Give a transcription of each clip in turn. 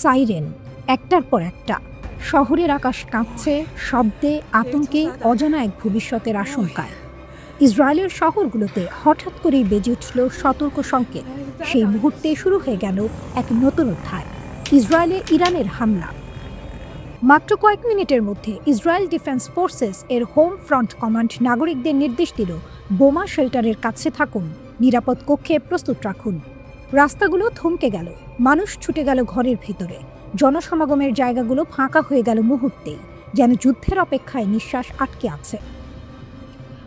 Siren একটার পর একটা। শহরের আকাশ কাঁপছে শব্দে, আতঙ্কে, অজানা এক ভবিষ্যতের আশঙ্কায়। ইসরায়েলের শহরগুলোতে হঠাৎ করেই বেজে উঠল সতর্ক সংকেত। সেই মুহূর্তে শুরু হয়ে গেল এক নতুন অধ্যায়, ইসরায়েলে ইরানের হামলা। মাত্র কয়েক মিনিটের মধ্যে ইসরায়েল ডিফেন্স ফোর্সেস এর হোম ফ্রন্ট কমান্ড নাগরিকদের নির্দেশ দিল, বোমা শেল্টারের কাছে থাকুন, নিরাপদ কক্ষে প্রস্তুত রাখুন। রাস্তাগুলো থমকে গেল, মানুষ ছুটে গেল ঘরের ভিতরে, জনসমাগমের জায়গাগুলো ফাঁকা হয়ে গেল মুহূর্তেই, যেন যুদ্ধের অপেক্ষায় নিঃশ্বাস আটকে আছে।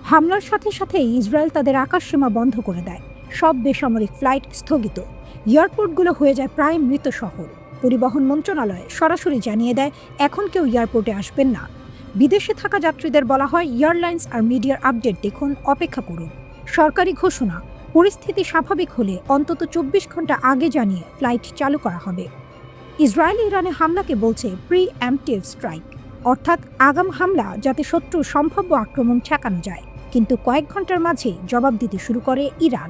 হামলার সাথে সাথেই ইসরায়েল তাদের আকাশসীমা বন্ধ করে দেয়। সব বেসামরিক ফ্লাইট স্থগিত, এয়ারপোর্টগুলো হয়ে যায় প্রায় মৃত শহর। পরিবহন মন্ত্রণালয় সরাসরি জানিয়ে দেয়, এখন কেউ এয়ারপোর্টে আসবেন না। বিদেশে থাকা যাত্রীদের বলা হয়, এয়ারলাইন্স আর মিডিয়ার আপডেট দেখুন, অপেক্ষা করুন। সরকারি ঘোষণা, পরিস্থিতি স্বাভাবিক হলে অন্তত 24 ঘন্টা আগে জানিয়ে ফ্লাইট চালু করা হবে। ইসরায়েল ইরানে হামলাকে বলছে প্রি অ্যাম্পটিভ স্ট্রাইক, অর্থাৎ আগাম হামলা যাতে শত্রুর সম্ভাব্য আক্রমণ ঠেকানো যায়। কিন্তু কয়েক ঘন্টার মাঝেই জবাব দিতে শুরু করে ইরান।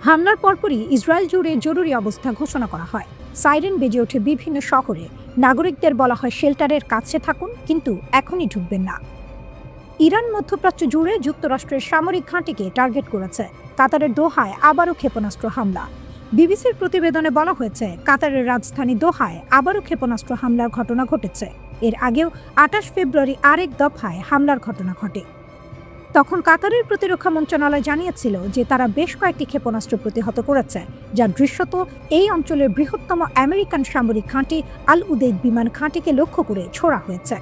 হামলার পরপরই ইসরায়েল জুড়ে জরুরি অবস্থা ঘোষণা করা হয়। সাইরেন বেজে ওঠে বিভিন্ন শহরে, নাগরিকদের বলা হয় শেল্টারের কাছে থাকুন, কিন্তু এখনই ঢুকবেন না। ইরান মধ্যপ্রাচ্য জুড়ে যুক্তরাষ্ট্রের সামরিক ঘাঁটিকে টার্গেট করেছে। কাতারের দোহায় আবারও ক্ষেপণাস্ত্র হামলা। বিবিসির প্রতিবেদনে বলা হয়েছে, কাতারের রাজধানী দোহায় আবারও ক্ষেপণাস্ত্র হামলার ঘটনা ঘটেছে। এর আগেও 28 ফেব্রুয়ারি আরেক দফায় হামলার ঘটনা ঘটে। তখন কাতারের প্রতিরক্ষা মন্ত্রণালয় জানিয়েছিল যে তারা বেশ কয়েকটি ক্ষেপণাস্ত্র প্রতিহত করেছে, যা দৃশ্যত এই অঞ্চলের বৃহত্তম আমেরিকান সামরিক ঘাঁটি আল উদেইদ বিমান ঘাঁটিকে লক্ষ্য করে ছোড়া হয়েছে।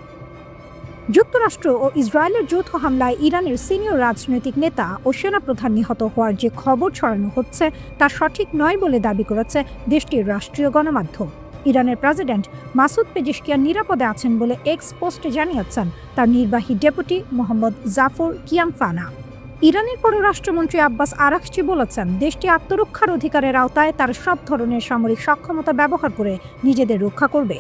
যুক্তরাষ্ট্র ও ইসরায়েলের যৌথ হামলায় ইরানের সিনিয়র রাজনৈতিক নেতা ও সেনাপ্রধান নিহত হওয়ার যে খবর ছড়ানো হচ্ছে তা সঠিক নয় বলে দাবি করেছে দেশটির রাষ্ট্রীয় গণমাধ্যম। ইরানের প্রেসিডেন্ট মাসুদ পেজেশকিয়ান নিরাপদে আছেন বলে এক্স পোস্টে জানিয়েছেন তার নির্বাহী ডেপুটি মোহাম্মদ জাফর কিয়ামফানা। ইরানের পররাষ্ট্রমন্ত্রী আব্বাস আরাকচি বলেছেন, দেশটি আত্মরক্ষার অধিকারের আওতায় তার সব ধরনের সামরিক সক্ষমতা ব্যবহার করে নিজেদের রক্ষা করবে।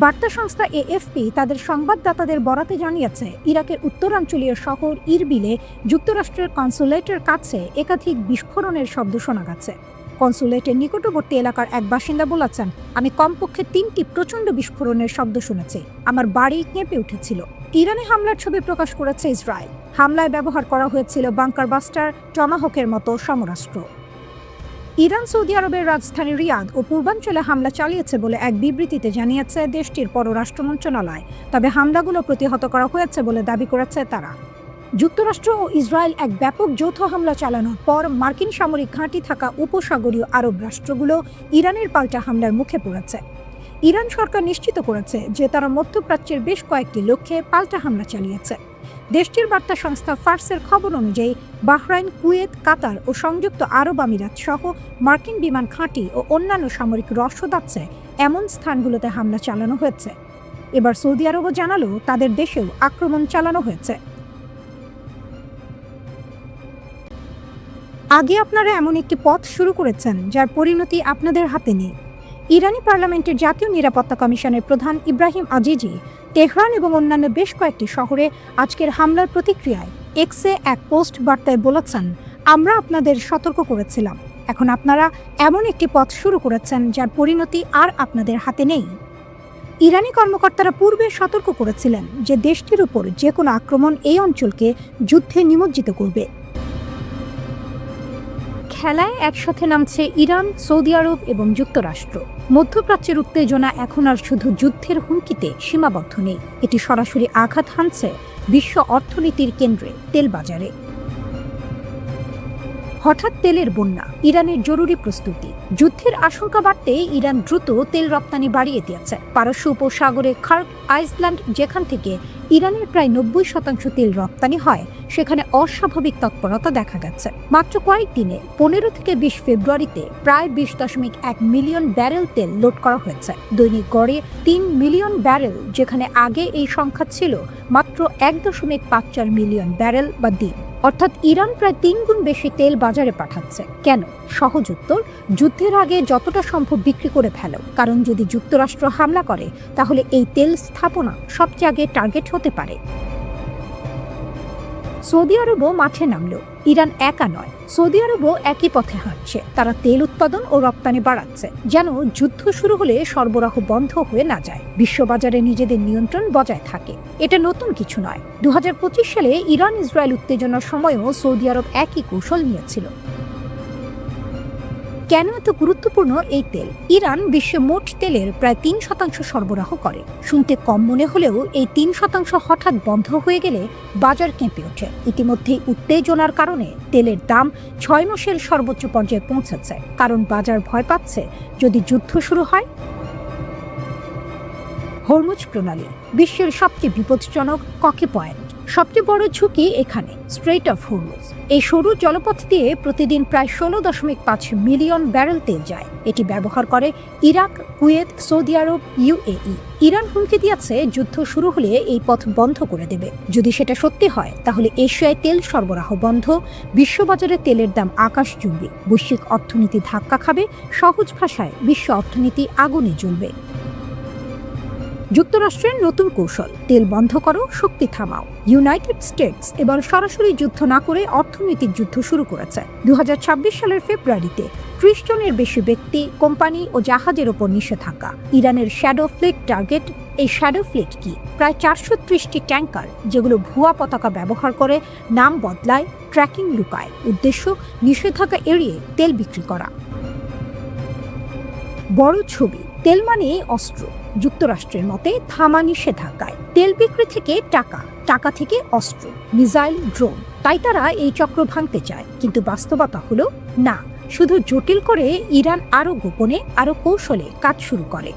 বার্তা সংস্থা এএফপি তাদের সংবাদদাতাদের বরাতে জানিয়েছে, ইরাকের উত্তরাঞ্চলীয় শহর ইরবিলে যুক্তরাষ্ট্রের কনসুলেটের কাছে একাধিক বিস্ফোরণের শব্দ শোনা গেছে। কনসুলেটের নিকটবর্তী এলাকার এক বাসিন্দা বলেছেন, আমি কমপক্ষে 3টি প্রচণ্ড বিস্ফোরণের শব্দ শুনেছি, আমার বাড়ি কেঁপে উঠেছিল। ইরানে হামলার ছবি প্রকাশ করেছে ইসরায়েল। হামলায় ব্যবহার করা হয়েছিল বাংকার বাস্টার, টমাহকের মতো সমরাস্ত্র। ইরান সৌদি আরবের রাজধানী রিয়াদ ও পূর্বাঞ্চলে হামলা চালিয়েছে বলে এক বিবৃতিতে জানিয়েছে দেশটির পররাষ্ট্র মন্ত্রণালয়। তবে হামলাগুলো প্রতিহত করা হয়েছে বলে দাবি করেছে তারা। যুক্তরাষ্ট্র ও ইসরায়েল এক ব্যাপক যৌথ হামলা চালানোর পর মার্কিন সামরিক ঘাঁটি থাকা উপসাগরীয় আরব রাষ্ট্রগুলো ইরানের পাল্টা হামলার মুখে পড়েছে। ইরান সরকার নিশ্চিত করেছে যে তারা মধ্যপ্রাচ্যের বেশ কয়েকটি লক্ষ্যে পাল্টা হামলা চালিয়েছে। দেশটির বার্তা সংস্থা ফার্সের খবর অনুযায়ী বাহরাইন, কুয়েত, কাতার ও সংযুক্ত আরব আমিরাত সহ মার্কিন বিমান ঘাঁটি ও অন্যান্য সামরিক রসদ আছে এমন স্থানগুলোতে হামলা চালানো হয়েছে। এবার সৌদি আরবও জানালো তাদের দেশেও আক্রমণ চালানো হয়েছে। আগে আপনারা এমন একটি পথ শুরু করেছেন যার পরিণতি আপনাদের হাতে নেই। ইরানি পার্লামেন্টের জাতীয় নিরাপত্তা কমিশনের প্রধান ইব্রাহিম আজিজি তেহরান এবং অন্যান্য বেশ কয়েকটি শহরে আজকের হামলার প্রতিক্রিয়ায় এক্সে এক পোস্ট বার্তায় বলেছেন, আমরা আপনাদের সতর্ক করেছিলাম, এখন আপনারা এমন একটি পথ শুরু করেছেন যার পরিণতি আর আপনাদের হাতে নেই। ইরানি কর্মকর্তারা পূর্বে সতর্ক করেছিলেন যে দেশটির উপর যে কোনো আক্রমণ এই অঞ্চলকে যুদ্ধে নিমজ্জিত করবে। খেলায় একসাথে নামছে ইরান, সৌদি আরব এবং যুক্তরাষ্ট্র। মধ্যপ্রাচ্যের উত্তেজনা এখন আর শুধু যুদ্ধের হুমকিতে সীমাবদ্ধ নেই, এটি সরাসরি আঘাত হানছে বিশ্ব অর্থনীতির কেন্দ্রে, তেল বাজারে। হঠাৎ তেলের বন্যা, ইরানের জরুরি প্রস্তুতি। যুদ্ধের আশঙ্কা বাড়তেই ইরান দ্রুত তেল রপ্তানি বাড়িয়ে দিয়েছে। পারস্য উপসাগরে খার্ক আইসল্যান্ড, যেখান থেকে ইরানের প্রায় 90% তেল রপ্তানি হয়, সেখানে অস্বাভাবিক তৎপরতা দেখা গেছে। মাত্র কয়েকদিনে 15 থেকে 20 ফেব্রুয়ারিতে প্রায় 20.1 মিলিয়ন ব্যারেল তেল লোড করা হয়েছে। দৈনিক গড়ে 3 মিলিয়ন ব্যারেল, যেখানে আগে এই সংখ্যা ছিল মাত্র 1.54 মিলিয়ন ব্যারেল বা দিন। অর্থাৎ ইরান প্রায় 3 গুণ বেশি তেল বাজারে পাঠাচ্ছে। কেন? সহজ উত্তর, যুদ্ধের আগে যতটা সম্ভব বিক্রি করে ফেলো, কারণ যদি যুক্তরাষ্ট্র হামলা করে তাহলে এই তেল স্থাপনা সবচেয়ে আগে টার্গেট হতে পারে। সৌদি আরবও মাঠে নামলো। ইরান একা নয়, সৌদি আরবও একই পথে হাঁটছে। তারা তেল উৎপাদন ও রপ্তানি বাড়াচ্ছে, যেন যুদ্ধ শুরু হলে সরবরাহ বন্ধ হয়ে না যায়, বিশ্ববাজারে নিজেদের নিয়ন্ত্রণ বজায় থাকে। এটা নতুন কিছু নয়। 2025 সালে ইরান ইসরায়েল উত্তেজনার সময়ও সৌদি আরব একই কৌশল নিয়েছিল। কেন এত গুরুত্বপূর্ণ এই তেল? ইরান বিশ্বে মোট তেলের প্রায় 3% সরবরাহ করে। শুনতে কম মনে হলেও এই 3% হঠাৎ বন্ধ হয়ে গেলে বাজার কেঁপে ওঠে। ইতিমধ্যেই উত্তেজনার কারণে তেলের দাম 6 মাসের সর্বোচ্চ পর্যায়ে পৌঁছেছে, কারণ বাজার ভয় পাচ্ছে যদি যুদ্ধ শুরু হয়। হরমুজ প্রণালী বিশ্বের সবচেয়ে বিপজ্জনক ককে পয়েন্ট। সবচেয়ে বড় ঝুঁকি এখানে স্ট্রেইট অফ হরমুজ। এই সরু জলপথ দিয়ে প্রতিদিন প্রায় 16.5 মিলিয়ন ব্যারেল তেল যায়। এটি ব্যবহার করে ইরাক, কুয়েত, সৌদি আরব, ইউএই। ইরান হুমকি দিয়েছে যুদ্ধ শুরু হলে এই পথ বন্ধ করে দেবে। যদি সেটা সত্যি হয়, তাহলে এশিয়ায় তেল সরবরাহ বন্ধ, বিশ্ববাজারে তেলের দাম আকাশ চুম্বি, বৈশ্বিক অর্থনীতি ধাক্কা খাবে। সহজ ভাষায় বিশ্ব অর্থনীতি আগুনে জ্বলবে। যুক্তরাষ্ট্রের নতুন কৌশল, তেল বন্ধ করো, শক্তি থামাও। ইউনাইটেড স্টেটস এবার সরাসরি যুদ্ধ না করে অর্থনৈতিক যুদ্ধ শুরু করেছে। 2026 সালের ফেব্রুয়ারিতে 30 জনের বেশি ব্যক্তি, কোম্পানি ও জাহাজের ওপর নিষেধাজ্ঞা। ইরানের শ্যাডো ফ্লিট টার্গেট। এই শ্যাডো ফ্লিট কি? প্রায় 430টি ট্যাঙ্কার, যেগুলো ভুয়া পতাকা ব্যবহার করে, নাম বদলায়, ট্র্যাকিং লুকায়। উদ্দেশ্য নিষেধাজ্ঞা এড়িয়ে তেল বিক্রি করা। বড় ছবি, তেল মানে অস্ত্র। যুক্তরাষ্ট্রের মতে থামা নিষেধাজ্ঞায় তেল বিক্রি থেকে টাকা, টাকা থেকে অস্ত্র, মিসাইল, ড্রোন। তাই তারা এই চক্র ভাঙতে চায়। কিন্তু বাস্তবতা হলো না, শুধু জটিল করে ইরান আরো গোপনে, আরো কৌশলে কাজ শুরু করে।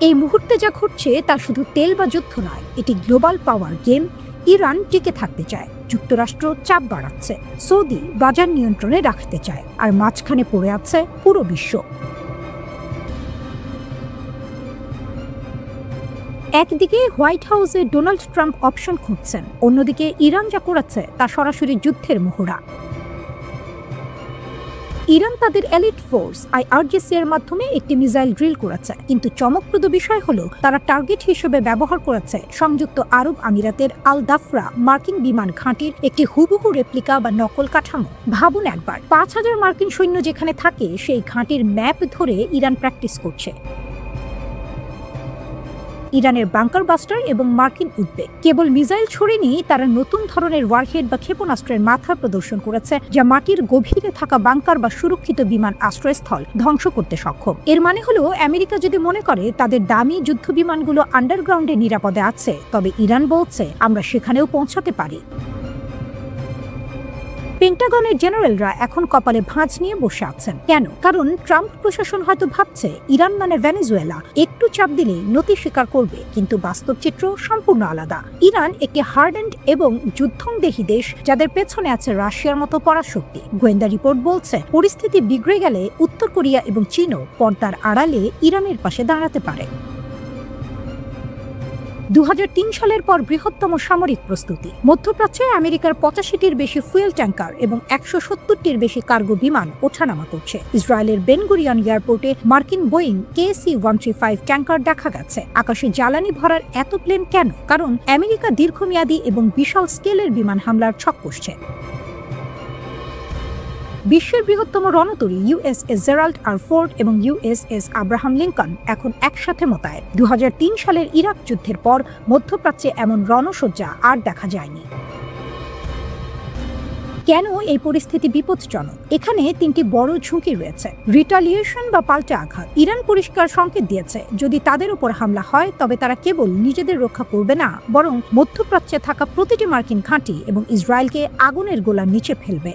এই মুহূর্তে যা ঘটছে তা শুধু তেল বা যুদ্ধ নয়, এটি গ্লোবাল পাওয়ার গেম। ইরান টিকে থাকতে চায়, যুক্তরাষ্ট্র চাপ বাড়াচ্ছে, সৌদি বাজার নিয়ন্ত্রণে রাখতে চায়, আর মাঝখানে পড়ে আছে পুরো বিশ্ব। একদিকে হোয়াইট হাউসে ডোনাল্ড ট্রাম্প অপশন খুঁজছেন, অন্যদিকে ইরান যা করেছে তা সরাসরি যুদ্ধের মহড়া। ইরান তাদের এলিট ফোর্স IRGC এর মাধ্যমে একটি মিসাইল ড্রিল করেছে, কিন্তু চমকপ্রদ বিষয় হলো তারা টার্গেট হিসেবে ব্যবহার করেছে সংযুক্ত আরব আমিরাতের আল দাফরা মার্কিন বিমান ঘাঁটির একটি হুবহু রেপ্লিকা বা নকল কাঠামো। ভাবুন একবার, 5000 মার্কিন সৈন্য যেখানে থাকে, সেই ঘাঁটির ম্যাপ ধরে ইরান প্র্যাকটিস করছে। ইরানের বাংকার বাস্টার এবং মার্কিন উদ্বেগ। কেবল মিসাইল ছড়েনি, তারা নতুন ধরনের ওয়ারহেড বা ক্ষেপণাস্ত্রের মাথা প্রদর্শন করেছে, যা মাটির গভীরে থাকা বাংকার বা সুরক্ষিত বিমান আশ্রয়স্থল ধ্বংস করতে সক্ষম। এর মানে হলো আমেরিকা যদি মনে করে তাদের দামি যুদ্ধ বিমানগুলো আন্ডারগ্রাউন্ডে নিরাপদে আছে, তবে ইরান বলছে আমরা সেখানেও পৌঁছাতে পারি। পেন্টাগনের জেনারেলরা এখন কপালে ভাঁজ নিয়ে বসে আছেন। কেন? কারণ ট্রাম্প প্রশাসন হয়তো ভাবছে ইরান মানে ভেনেজুয়েলা, একটু চাপ দিলে নতি স্বীকার করবে, কিন্তু বাস্তব চিত্র সম্পূর্ণ আলাদা। ইরান একটি হার্ডেন্ড এবং যুদ্ধংদেহী দেশ, যাদের পেছনে আছে রাশিয়ার মতো পরাশক্তি। গোয়েন্দা রিপোর্ট বলছে পরিস্থিতি বিগড়ে গেলে উত্তর কোরিয়া এবং চীনও পর্দার আড়ালে ইরানের পাশে দাঁড়াতে পারে। 2003 সালের পর বৃহত্তম সামরিক প্রস্তুতি। মধ্যপ্রাচ্যে আমেরিকার 85টির বেশি ফুয়েল ট্যাঙ্কার এবং 170টির বেশি কার্গো বিমান ওঠানামা করছে। ইসরায়েলের বেন গুরিয়ন এয়ারপোর্টে মার্কিন বোয়িং KC-135 ট্যাঙ্কার দেখা গেছে। আকাশে জ্বালানি ভরার এত প্লেন কেন? কারণ আমেরিকা দীর্ঘমেয়াদী এবং বিশাল স্কেলের বিমান হামলার ছক কষছে। বিশ্বের বৃহত্তম রণতরী USS জেরাল্ড আর ফোর্ড এবং USS আব্রাহাম লিঙ্কন এখন একসাথে মোতায়েন। 2003 সালের ইরাক যুদ্ধের পর মধ্যপ্রাচ্যে এমন রণসজ্জা আর দেখা যায়নি। কেন এই পরিস্থিতি বিপজ্জনক? এখানে 3টি বড় ঝুঁকি রয়েছে। রিটালিয়েশন বা পাল্টা আঘাত। ইরান পরিষ্কার সংকেত দিয়েছে, যদি তাদের উপর হামলা হয় তবে তারা কেবল নিজেদের রক্ষা করবে না, বরং মধ্যপ্রাচ্যে থাকা প্রতিটি মার্কিন ঘাঁটি এবং ইসরায়েলকে আগুনের গোলার নিচে ফেলবে।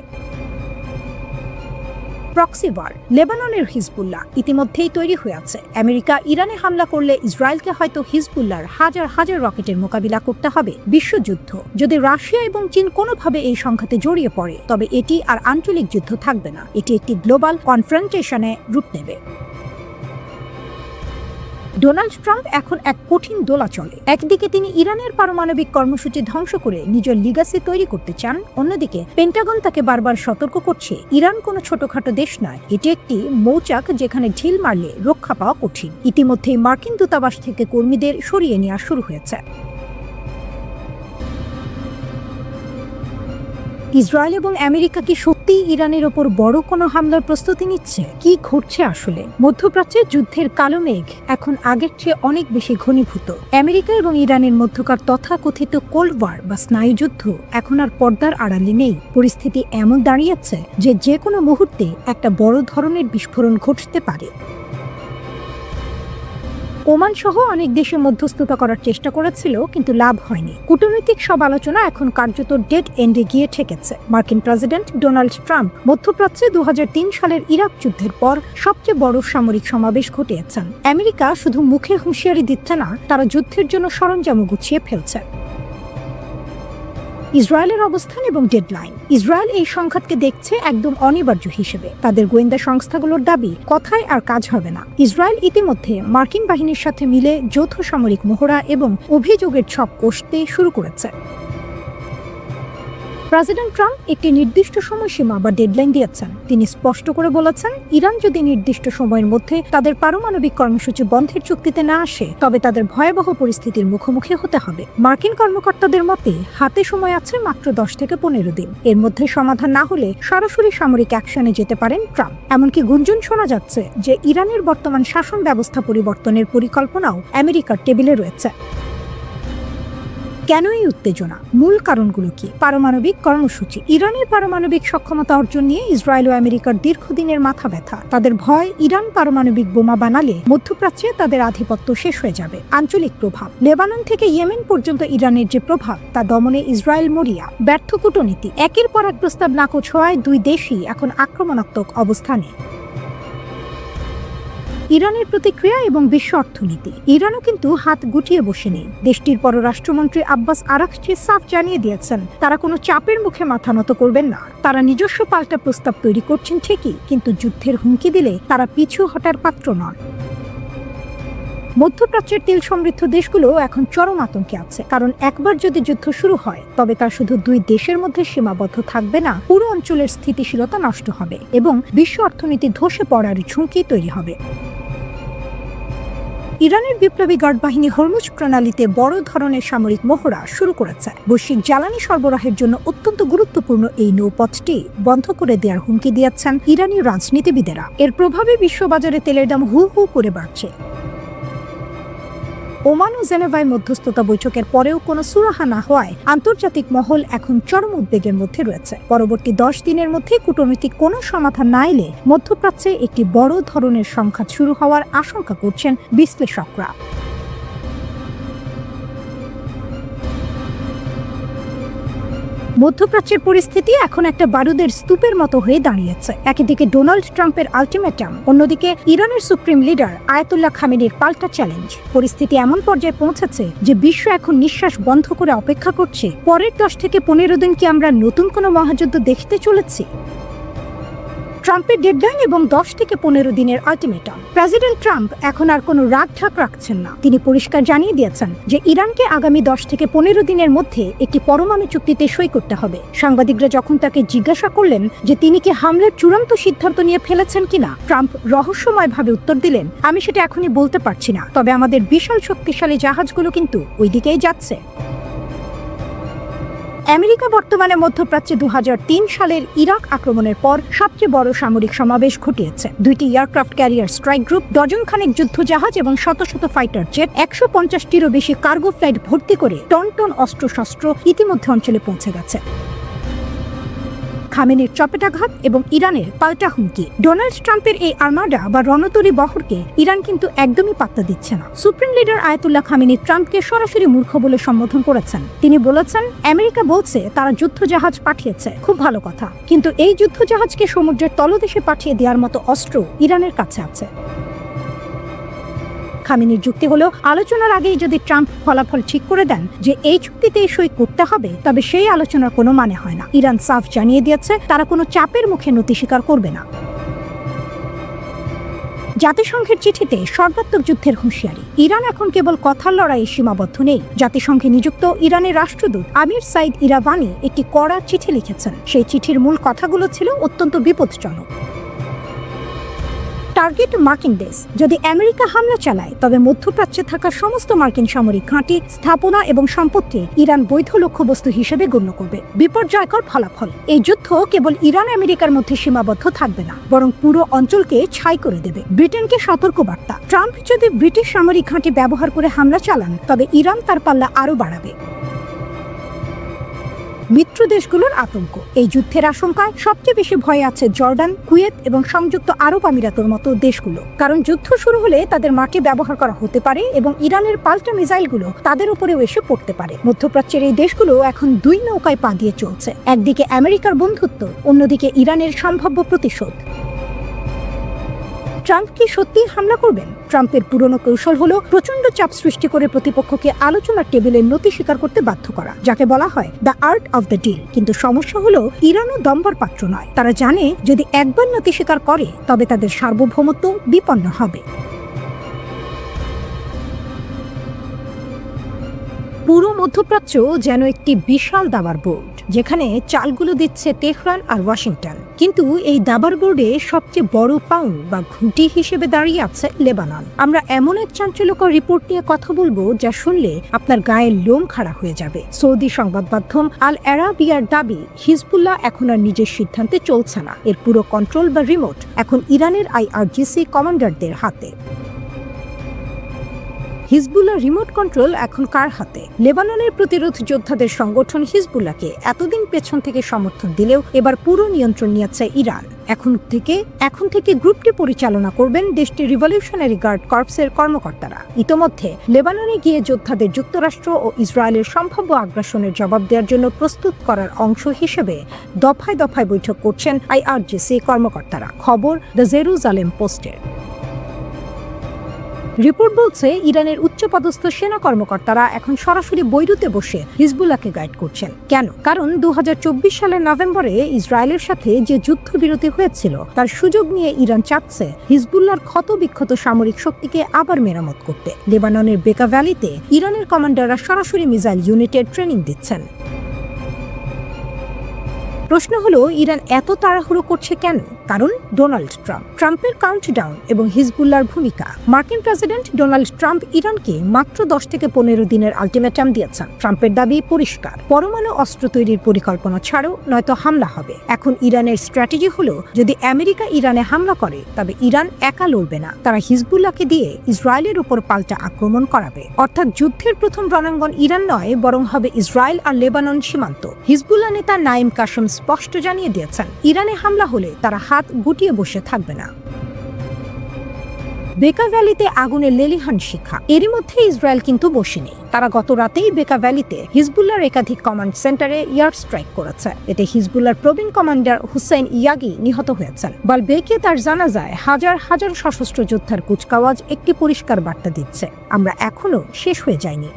Proxy war. লেবাননের হিজবুল্লাহ ইতিমধ্যেই তৈরি হয়ে আছে। আমেরিকা ইরানে হামলা করলে ইসরায়েলকে হয়তো হিজবুল্লাহর হাজার হাজার রকেটের মোকাবিলা করতে হবে। বিশ্বযুদ্ধ। যদি রাশিয়া এবং চীন কোনোভাবে এই সংঘাতে জড়িয়ে পড়ে, তবে এটি আর আঞ্চলিক যুদ্ধ থাকবে না, এটি একটি গ্লোবাল কনফ্রন্টেশনে রূপ নেবে। ডোনাল্ড ট্রাম্প এখন এক কঠিন দোলাচলে। একদিকে তিনি ইরানের পারমাণবিক কর্মসূচি ধ্বংস করে নিজের লিগাসি তৈরি করতে চান, অন্যদিকে পেন্টাগন তাকে বারবার সতর্ক করছে ইরান কোনো ছোটখাটো দেশ নয়, এটি একটি মৌচাক যেখানে ঢিল মারলে রক্ষা পাওয়া কঠিন। ইতিমধ্যেই মার্কিন দূতাবাস থেকে কর্মীদের সরিয়ে নেওয়া শুরু হয়েছে। ইসরায়েল এবং আমেরিকা কি সত্যিই ইরানের ওপর বড় কোনো হামলার প্রস্তুতি নিচ্ছে? কি ঘটছে আসলে? মধ্যপ্রাচ্যে যুদ্ধের কালো মেঘ এখন আগের চেয়ে অনেক বেশি ঘনীভূত। আমেরিকা এবং ইরানের মধ্যকার তথাকথিত কোল্ড ওয়ার বা স্নায়ুযুদ্ধ এখন আর পর্দার আড়ালে নেই। পরিস্থিতি এমন দাঁড়িয়েছে যে কোনো মুহূর্তে একটা বড় ধরনের বিস্ফোরণ ঘটতে পারে। ওমান সহ অনেক দেশে মধ্যস্থতা করার চেষ্টা করেছিল, কিন্তু লাভ হয়নি। কূটনৈতিক সব আলোচনা এখন কার্যত ডেড এন্ডে গিয়ে ঠেকেছে। মার্কিন প্রেসিডেন্ট ডোনাল্ড ট্রাম্প মধ্যপ্রাচ্যে 2003 সালের ইরাক যুদ্ধের পর সবচেয়ে বড় সামরিক সমাবেশ ঘটিয়েছেন। আমেরিকা শুধু মুখে হুঁশিয়ারি দিচ্ছে না, তারা যুদ্ধের জন্য সরঞ্জামও গুছিয়ে ফেলছে। ইসরায়েলের অবস্থান এবং ডেডলাইন। ইসরায়েল এই সংঘাতকে দেখছে একদম অনিবার্য হিসেবে। তাদের গোয়েন্দা সংস্থাগুলোর দাবি, কথায় আর কাজ হবে না। ইসরায়েল ইতিমধ্যে মার্কিন বাহিনীর সাথে মিলে যৌথ সামরিক মহড়া এবং অভিযোগের ছক কষতে শুরু করেছে। প্রেসিডেন্ট ট্রাম্প একটি নির্দিষ্ট সময়সীমা বা ডেডলাইন দিয়েছেন। তিনি স্পষ্ট করে বলেছেন, ইরান যদি নির্দিষ্ট সময়ের মধ্যে তাদের পারমাণবিক কর্মসূচি বন্ধের চুক্তিতে না আসে, তবে তাদের ভয়াবহ পরিস্থিতির মুখোমুখি হতে হবে। মার্কিন কর্মকর্তাদের মতে হাতে সময় আছে মাত্র 10 থেকে 15 দিন। এর মধ্যে সমাধান না হলে সরাসরি সামরিক অ্যাকশনে যেতে পারেন ট্রাম্প। এমনকি গুঞ্জন শোনা যাচ্ছে যে ইরানের বর্তমান শাসন ব্যবস্থা পরিবর্তনের পরিকল্পনাও আমেরিকার টেবিলে রয়েছে। কেন এই উত্তেজনা? মূল কারণগুলো কি? পারমাণবিক কর্মসূচি। ইরানের পারমাণবিক সক্ষমতা অর্জন নিয়ে ইসরায়েল ও আমেরিকার দীর্ঘদিনের মাথা ব্যথা। তাদের ভয়, ইরান পারমাণবিক বোমা বানালে মধ্যপ্রাচ্যে তাদের আধিপত্য শেষ হয়ে যাবে। আঞ্চলিক প্রভাব। লেবানন থেকে ইয়েমেন পর্যন্ত ইরানের যে প্রভাব, তা দমনে ইসরায়েল মরিয়া। ব্যর্থ কূটনীতি। একের পর এক প্রস্তাব নাকচ হওয়ায় দুই দেশই এখন আক্রমণাত্মক অবস্থানে। ইরানের প্রতিক্রিয়া এবং বিশ্ব অর্থনীতি। ইরানও কিন্তু হাত গুটিয়ে বসেনি। দেশটির পররাষ্ট্রমন্ত্রী আব্বাস আরাকচি সাফ জানিয়ে দিয়েছেন, তারা কোনো চাপের মুখে মাথা নত করবেন না। তারা নিজস্ব পাল্টা প্রস্তাব তৈরি করছেন ঠিকই, কিন্তু যুদ্ধের হুমকি দিলে তারা পিছু হটার পাত্র নন। মধ্যপ্রাচ্যের তেল সমৃদ্ধ দেশগুলো এখন চরম আতঙ্কে আছে, কারণ একবার যদি যুদ্ধ শুরু হয়, তবে তা শুধু দুই দেশের মধ্যে সীমাবদ্ধ থাকবে না, পুরো অঞ্চলের স্থিতিশীলতা নষ্ট হবে এবং বিশ্ব অর্থনীতি ধসে পড়ার ঝুঁকি তৈরি হবে। ইরানের বিপ্লবী গার্ড বাহিনী হরমুজ প্রণালীতে বড় ধরনের সামরিক মহড়া শুরু করেছে। বৈশ্বিক জ্বালানি সরবরাহের জন্য অত্যন্ত গুরুত্বপূর্ণ এই নৌপথটি বন্ধ করে দেওয়ার হুমকি দিয়েছেন ইরানি রাজনীতিবিদেরা। এর প্রভাবে বিশ্ববাজারে তেলের দাম হু হু করে বাড়ছে। ওমান ও জেনেভায় মধ্যস্থতা বৈঠকের পরেও কোনো সুরাহা না হওয়ায় আন্তর্জাতিক মহল এখন চরম উদ্বেগের মধ্যে রয়েছে। পরবর্তী 10 দিনের মধ্যে কূটনৈতিক কোনো সমাধান না এলে মধ্যপ্রাচ্যে একটি বড় ধরনের সংঘাত শুরু হওয়ার আশঙ্কা করছেন বিশ্লেষকরা। মধ্যপ্রাচ্যের পরিস্থিতি এখন একটা বারুদের স্তূপের মতো হয়ে দাঁড়িয়েছে। একদিকে ডোনাল্ড ট্রাম্পের আলটিমেটাম, অন্যদিকে ইরানের সুপ্রিম লিডার আয়াতুল্লাহ খামেনির পাল্টা চ্যালেঞ্জ। পরিস্থিতি এমন পর্যায়ে পৌঁছেছে যে বিশ্ব এখন নিঃশ্বাস বন্ধ করে অপেক্ষা করছে, পরের 10 থেকে 15 দিন কি আমরা নতুন কোনো মহাযুদ্ধ দেখতে চলেছি? ট্রাম্পের ডেডলাইন এবং 10 থেকে 15 দিনের আলটিমেটাম। প্রেসিডেন্ট ট্রাম্প এখন আর কোনো রাগঢাক রাখছেন না। তিনি পরিষ্কার জানিয়ে দিয়েছেন যে ইরানকে আগামী 10 থেকে 15 দিনের মধ্যে একটি পরমাণু চুক্তিতে সই করতে হবে। সাংবাদিকরা যখন তাকে জিজ্ঞাসা করলেন যে তিনি কি হামলার চূড়ান্ত সিদ্ধান্ত নিয়ে ফেলেছেন কিনা, ট্রাম্প রহস্যময়ভাবে উত্তর দিলেন, আমি সেটা এখনই বলতে পারছি না, তবে আমাদের বিশাল শক্তিশালী জাহাজগুলো কিন্তু ওই দিকেই যাচ্ছে। আমেরিকা বর্তমানে মধ্যপ্রাচ্যে 2003 সালের ইরাক আক্রমণের পর সবচেয়ে বড় সামরিক সমাবেশ ঘটিয়েছে। 2টি aircraft carrier strike group, dozen খানেক যুদ্ধ জাহাজ এবং শত শত ফাইটার জেট, 150টিরও বেশি কার্গো ফ্লাইট ভর্তি করে টন টন অস্ত্রশস্ত্র ইতিমধ্যে অঞ্চলে পৌঁছে গেছে। খামেনির চপেটাঘাত এবং ইরানের পাল্টা হুমকি। ডোনাল্ড ট্রাম্পের এই আর্মাডা বা রণতরী বহরকে ইরান কিন্তু একদমই পাত্তা দিচ্ছে না। সুপ্রিম লিডার আয়াতুল্লাহ খামেনি ট্রাম্পকে সরাসরি মূর্খ বলে সম্বোধন করেছেন। তিনি বলেছেন, আমেরিকা বলছে তারা যুদ্ধজাহাজ পাঠিয়েছে, খুব ভালো কথা, কিন্তু এই যুদ্ধজাহাজকে সমুদ্রের তলদেশে পাঠিয়ে দেওয়ার মতো অস্ত্র ইরানের কাছে আছে। খামেনির যুক্তি হলো, আলোচনার আগেই যদি ট্রাম্প ফলাফল ঠিক করে দেন যে এই চুক্তিতে সই করতে হবে, তবে সেই আলোচনার কোনো মানে হয় না। ইরান সাফ জানিয়ে দিয়েছে তারা কোনো চাপের মুখে নতি স্বীকার করবে না। জাতিসংঘের চিঠিতে সর্বাত্মক যুদ্ধের হুঁশিয়ারি। ইরান এখন কেবল কথার লড়াইয়ে সীমাবদ্ধ নেই। জাতিসংঘে নিযুক্ত ইরানের রাষ্ট্রদূত আমির সাইদ ইরাভানি একটি কড়া চিঠি লিখেছেন। সেই চিঠির মূল কথাগুলো ছিল অত্যন্ত বিপজ্জনক। টার্গেট মার্কিন বেস। যদি আমেরিকা হামলা চালায় তবে মধ্যপ্রাচ্যে থাকা সমস্ত মার্কিন সামরিক ঘাঁটি, স্থাপনা এবং সম্পত্তি ইরান বৈধ লক্ষ্যবস্তু হিসেবে গণ্য করবে। বিপর্যয়কর ফলাফল। এই যুদ্ধ কেবল ইরান আমেরিকার মধ্যে সীমাবদ্ধ থাকবে না, বরং পুরো অঞ্চলকে ছাই করে দেবে। ব্রিটেনকে সতর্কবার্তা, ট্রাম্প যদি ব্রিটিশ সামরিক ঘাঁটি ব্যবহার করে হামলা চালান তবে ইরান তার পাল্লা আরও বাড়াবে। মিত্র দেশগুলোর আতঙ্ক। এই যুদ্ধের আশঙ্কায় সবচেয়ে বেশি ভয় আছে জর্ডান, কুয়েত এবং সংযুক্ত আরব আমিরাতের মতো দেশগুলো। কারণ যুদ্ধ শুরু হলে তাদের মাটি ব্যবহার করা হতে পারে এবং ইরানের পাল্টা মিসাইলগুলো তাদের উপরেও এসে পড়তে পারে। মধ্যপ্রাচ্যের এই দেশগুলো এখন দুই নৌকায় পা দিয়ে চলছে, একদিকে আমেরিকার বন্ধুত্ব, অন্যদিকে ইরানের সম্ভাব্য প্রতিশোধ। ট্রাম্প কি সত্যিই হামলা করবেন? ট্রাম্পের পুরনো কৌশল হলো প্রচন্ড চাপ সৃষ্টি করে প্রতিপক্ষকে আলোচনার টেবিলের নতি স্বীকার করতে বাধ্য করা, যাকে বলা হয় the art of the deal. কিন্তু সমস্যা হলো ইরানও দম্বর পাত্র নয়। তারা জানে যদি একবার নতি স্বীকার করে তবে তাদের সার্বভৌমত্ব বিপন্ন হবে। পুরো মধ্যপ্রাচ্য যেন একটি বিশাল দাবার বোর্ড, যেখানে চালগুলো দিচ্ছে তেহরান আর ওয়াশিংটন। কিন্তু এই দাবার বোর্ডে সবচেয়ে বড় পাউন্ড বা ঘুঁটি হিসেবে দাঁড়িয়ে আছে লেবানন। আমরা এমন এক চাঞ্চল্যকর রিপোর্ট নিয়ে কথা বলবো যা শুনলে আপনার গায়ের লোম খাড়া হয়ে যাবে। সৌদি সংবাদ মাধ্যম আল আরাবিয়ার দাবি, হিজবুল্লাহ এখন আর নিজের সিদ্ধান্তে চলছে না। এর পুরো কন্ট্রোল বা রিমোট এখন ইরানের IRGC কমান্ডারদের হাতে। হিজবুল্লাহ রিমোট কন্ট্রোল এখন কার হাতে? লেবাননের প্রতিরোধ যোদ্ধাদের সংগঠন হিজবুল্লাহকে এতদিন পেছন থেকে সমর্থন দিলেও এবার পুরো নিয়ন্ত্রণ নিয়েছে ইরান। এখন থেকে গ্রুপটি পরিচালনা করবেন দেশটির রিভলিউশনারি গার্ড কর্পসের কর্মকর্তারা। ইতোমধ্যে লেবাননে গিয়ে যোদ্ধাদের যুক্তরাষ্ট্র ও ইসরায়েলের সম্ভাব্য আগ্রাসনের জবাব দেওয়ার জন্য প্রস্তুত করার অংশ হিসেবে দফায় দফায় বৈঠক করছেন IRGC কর্মকর্তারা। খবর দ্য জেরুজালেম পোস্টের। রিপোর্ট বলছে ইরানের উচ্চপদস্থ সেনা কর্মকর্তারা এখন সরাসরি বৈরুতে বসে হিজবুল্লাহকে গাইড করছেন। কেন? কারণ 2024 সালের নভেম্বরে ইসরায়েলের সাথে যে যুদ্ধবিরতি হয়েছিল তার সুযোগ নিয়ে ইরান চাচ্ছে হিজবুল্লাহর ক্ষতবিক্ষত সামরিক শক্তিকে আবার মেরামত করতে। লেবাননের বেকা ভ্যালিতে ইরানের কমান্ডাররা সরাসরি মিসাইল ইউনিটের ট্রেনিং দিচ্ছেন। প্রশ্ন হলো ইরান এত তাড়াহুড়ো করছে কেন? কারণ ডোনাল্ড ট্রাম্পের কাউন্টডাউন এবং হিজবুল্লাহর ভূমিকা। মার্কিন প্রেসিডেন্ট ডোনাল্ড ট্রাম্প ইরানকে মাত্র 10 থেকে 15 দিনের আলটিমেটাম দিয়েছেন। ট্রাম্পের দাবি পরিষ্কার, পরমাণু অস্ত্র তৈরির পরিকল্পনা ছাড়াও নয়তো হামলা হবে। এখন ইরানের স্ট্র্যাটেজি হলো যদি আমেরিকা ইরানে হামলা করে তবে ইরান একা লড়বে না, তারা হিজবুল্লাহকে দিয়ে ইসরায়েলের উপর পাল্টা আক্রমণ করাবে। অর্থাৎ যুদ্ধের প্রথম রণাঙ্গন ইরান নয়, বরং হবে ইসরায়েল আর লেবানন সীমান্ত। হিজবুল্লাহ নেতা নাইম কাসেম স্পষ্ট জানিয়ে দিয়েছেন ইরানে হামলা হলে তারা হাত গুটিয়ে বসে থাকবে না। বেকা ভ্যালিতে আগুনের লেলিহান শিখা। এরই মধ্যে ইসরায়েল কিন্তু বসেনি। তারা গত রাতেই বেকা ভ্যালিতে হিজবুল্লাহর একাধিক কমান্ড সেন্টারে এয়ার স্ট্রাইক করেছে। এতে হিজবুল্লাহর প্রবীণ কমান্ডার হুসেইন ইয়াগি নিহত হয়েছেন। বালবেকে তার জানাজায় হাজার হাজার সশস্ত্র যোদ্ধার কুচকাওয়াজ একটি পরিষ্কার বার্তা দিচ্ছে, আমরা এখনো শেষ হয়ে যাইনি।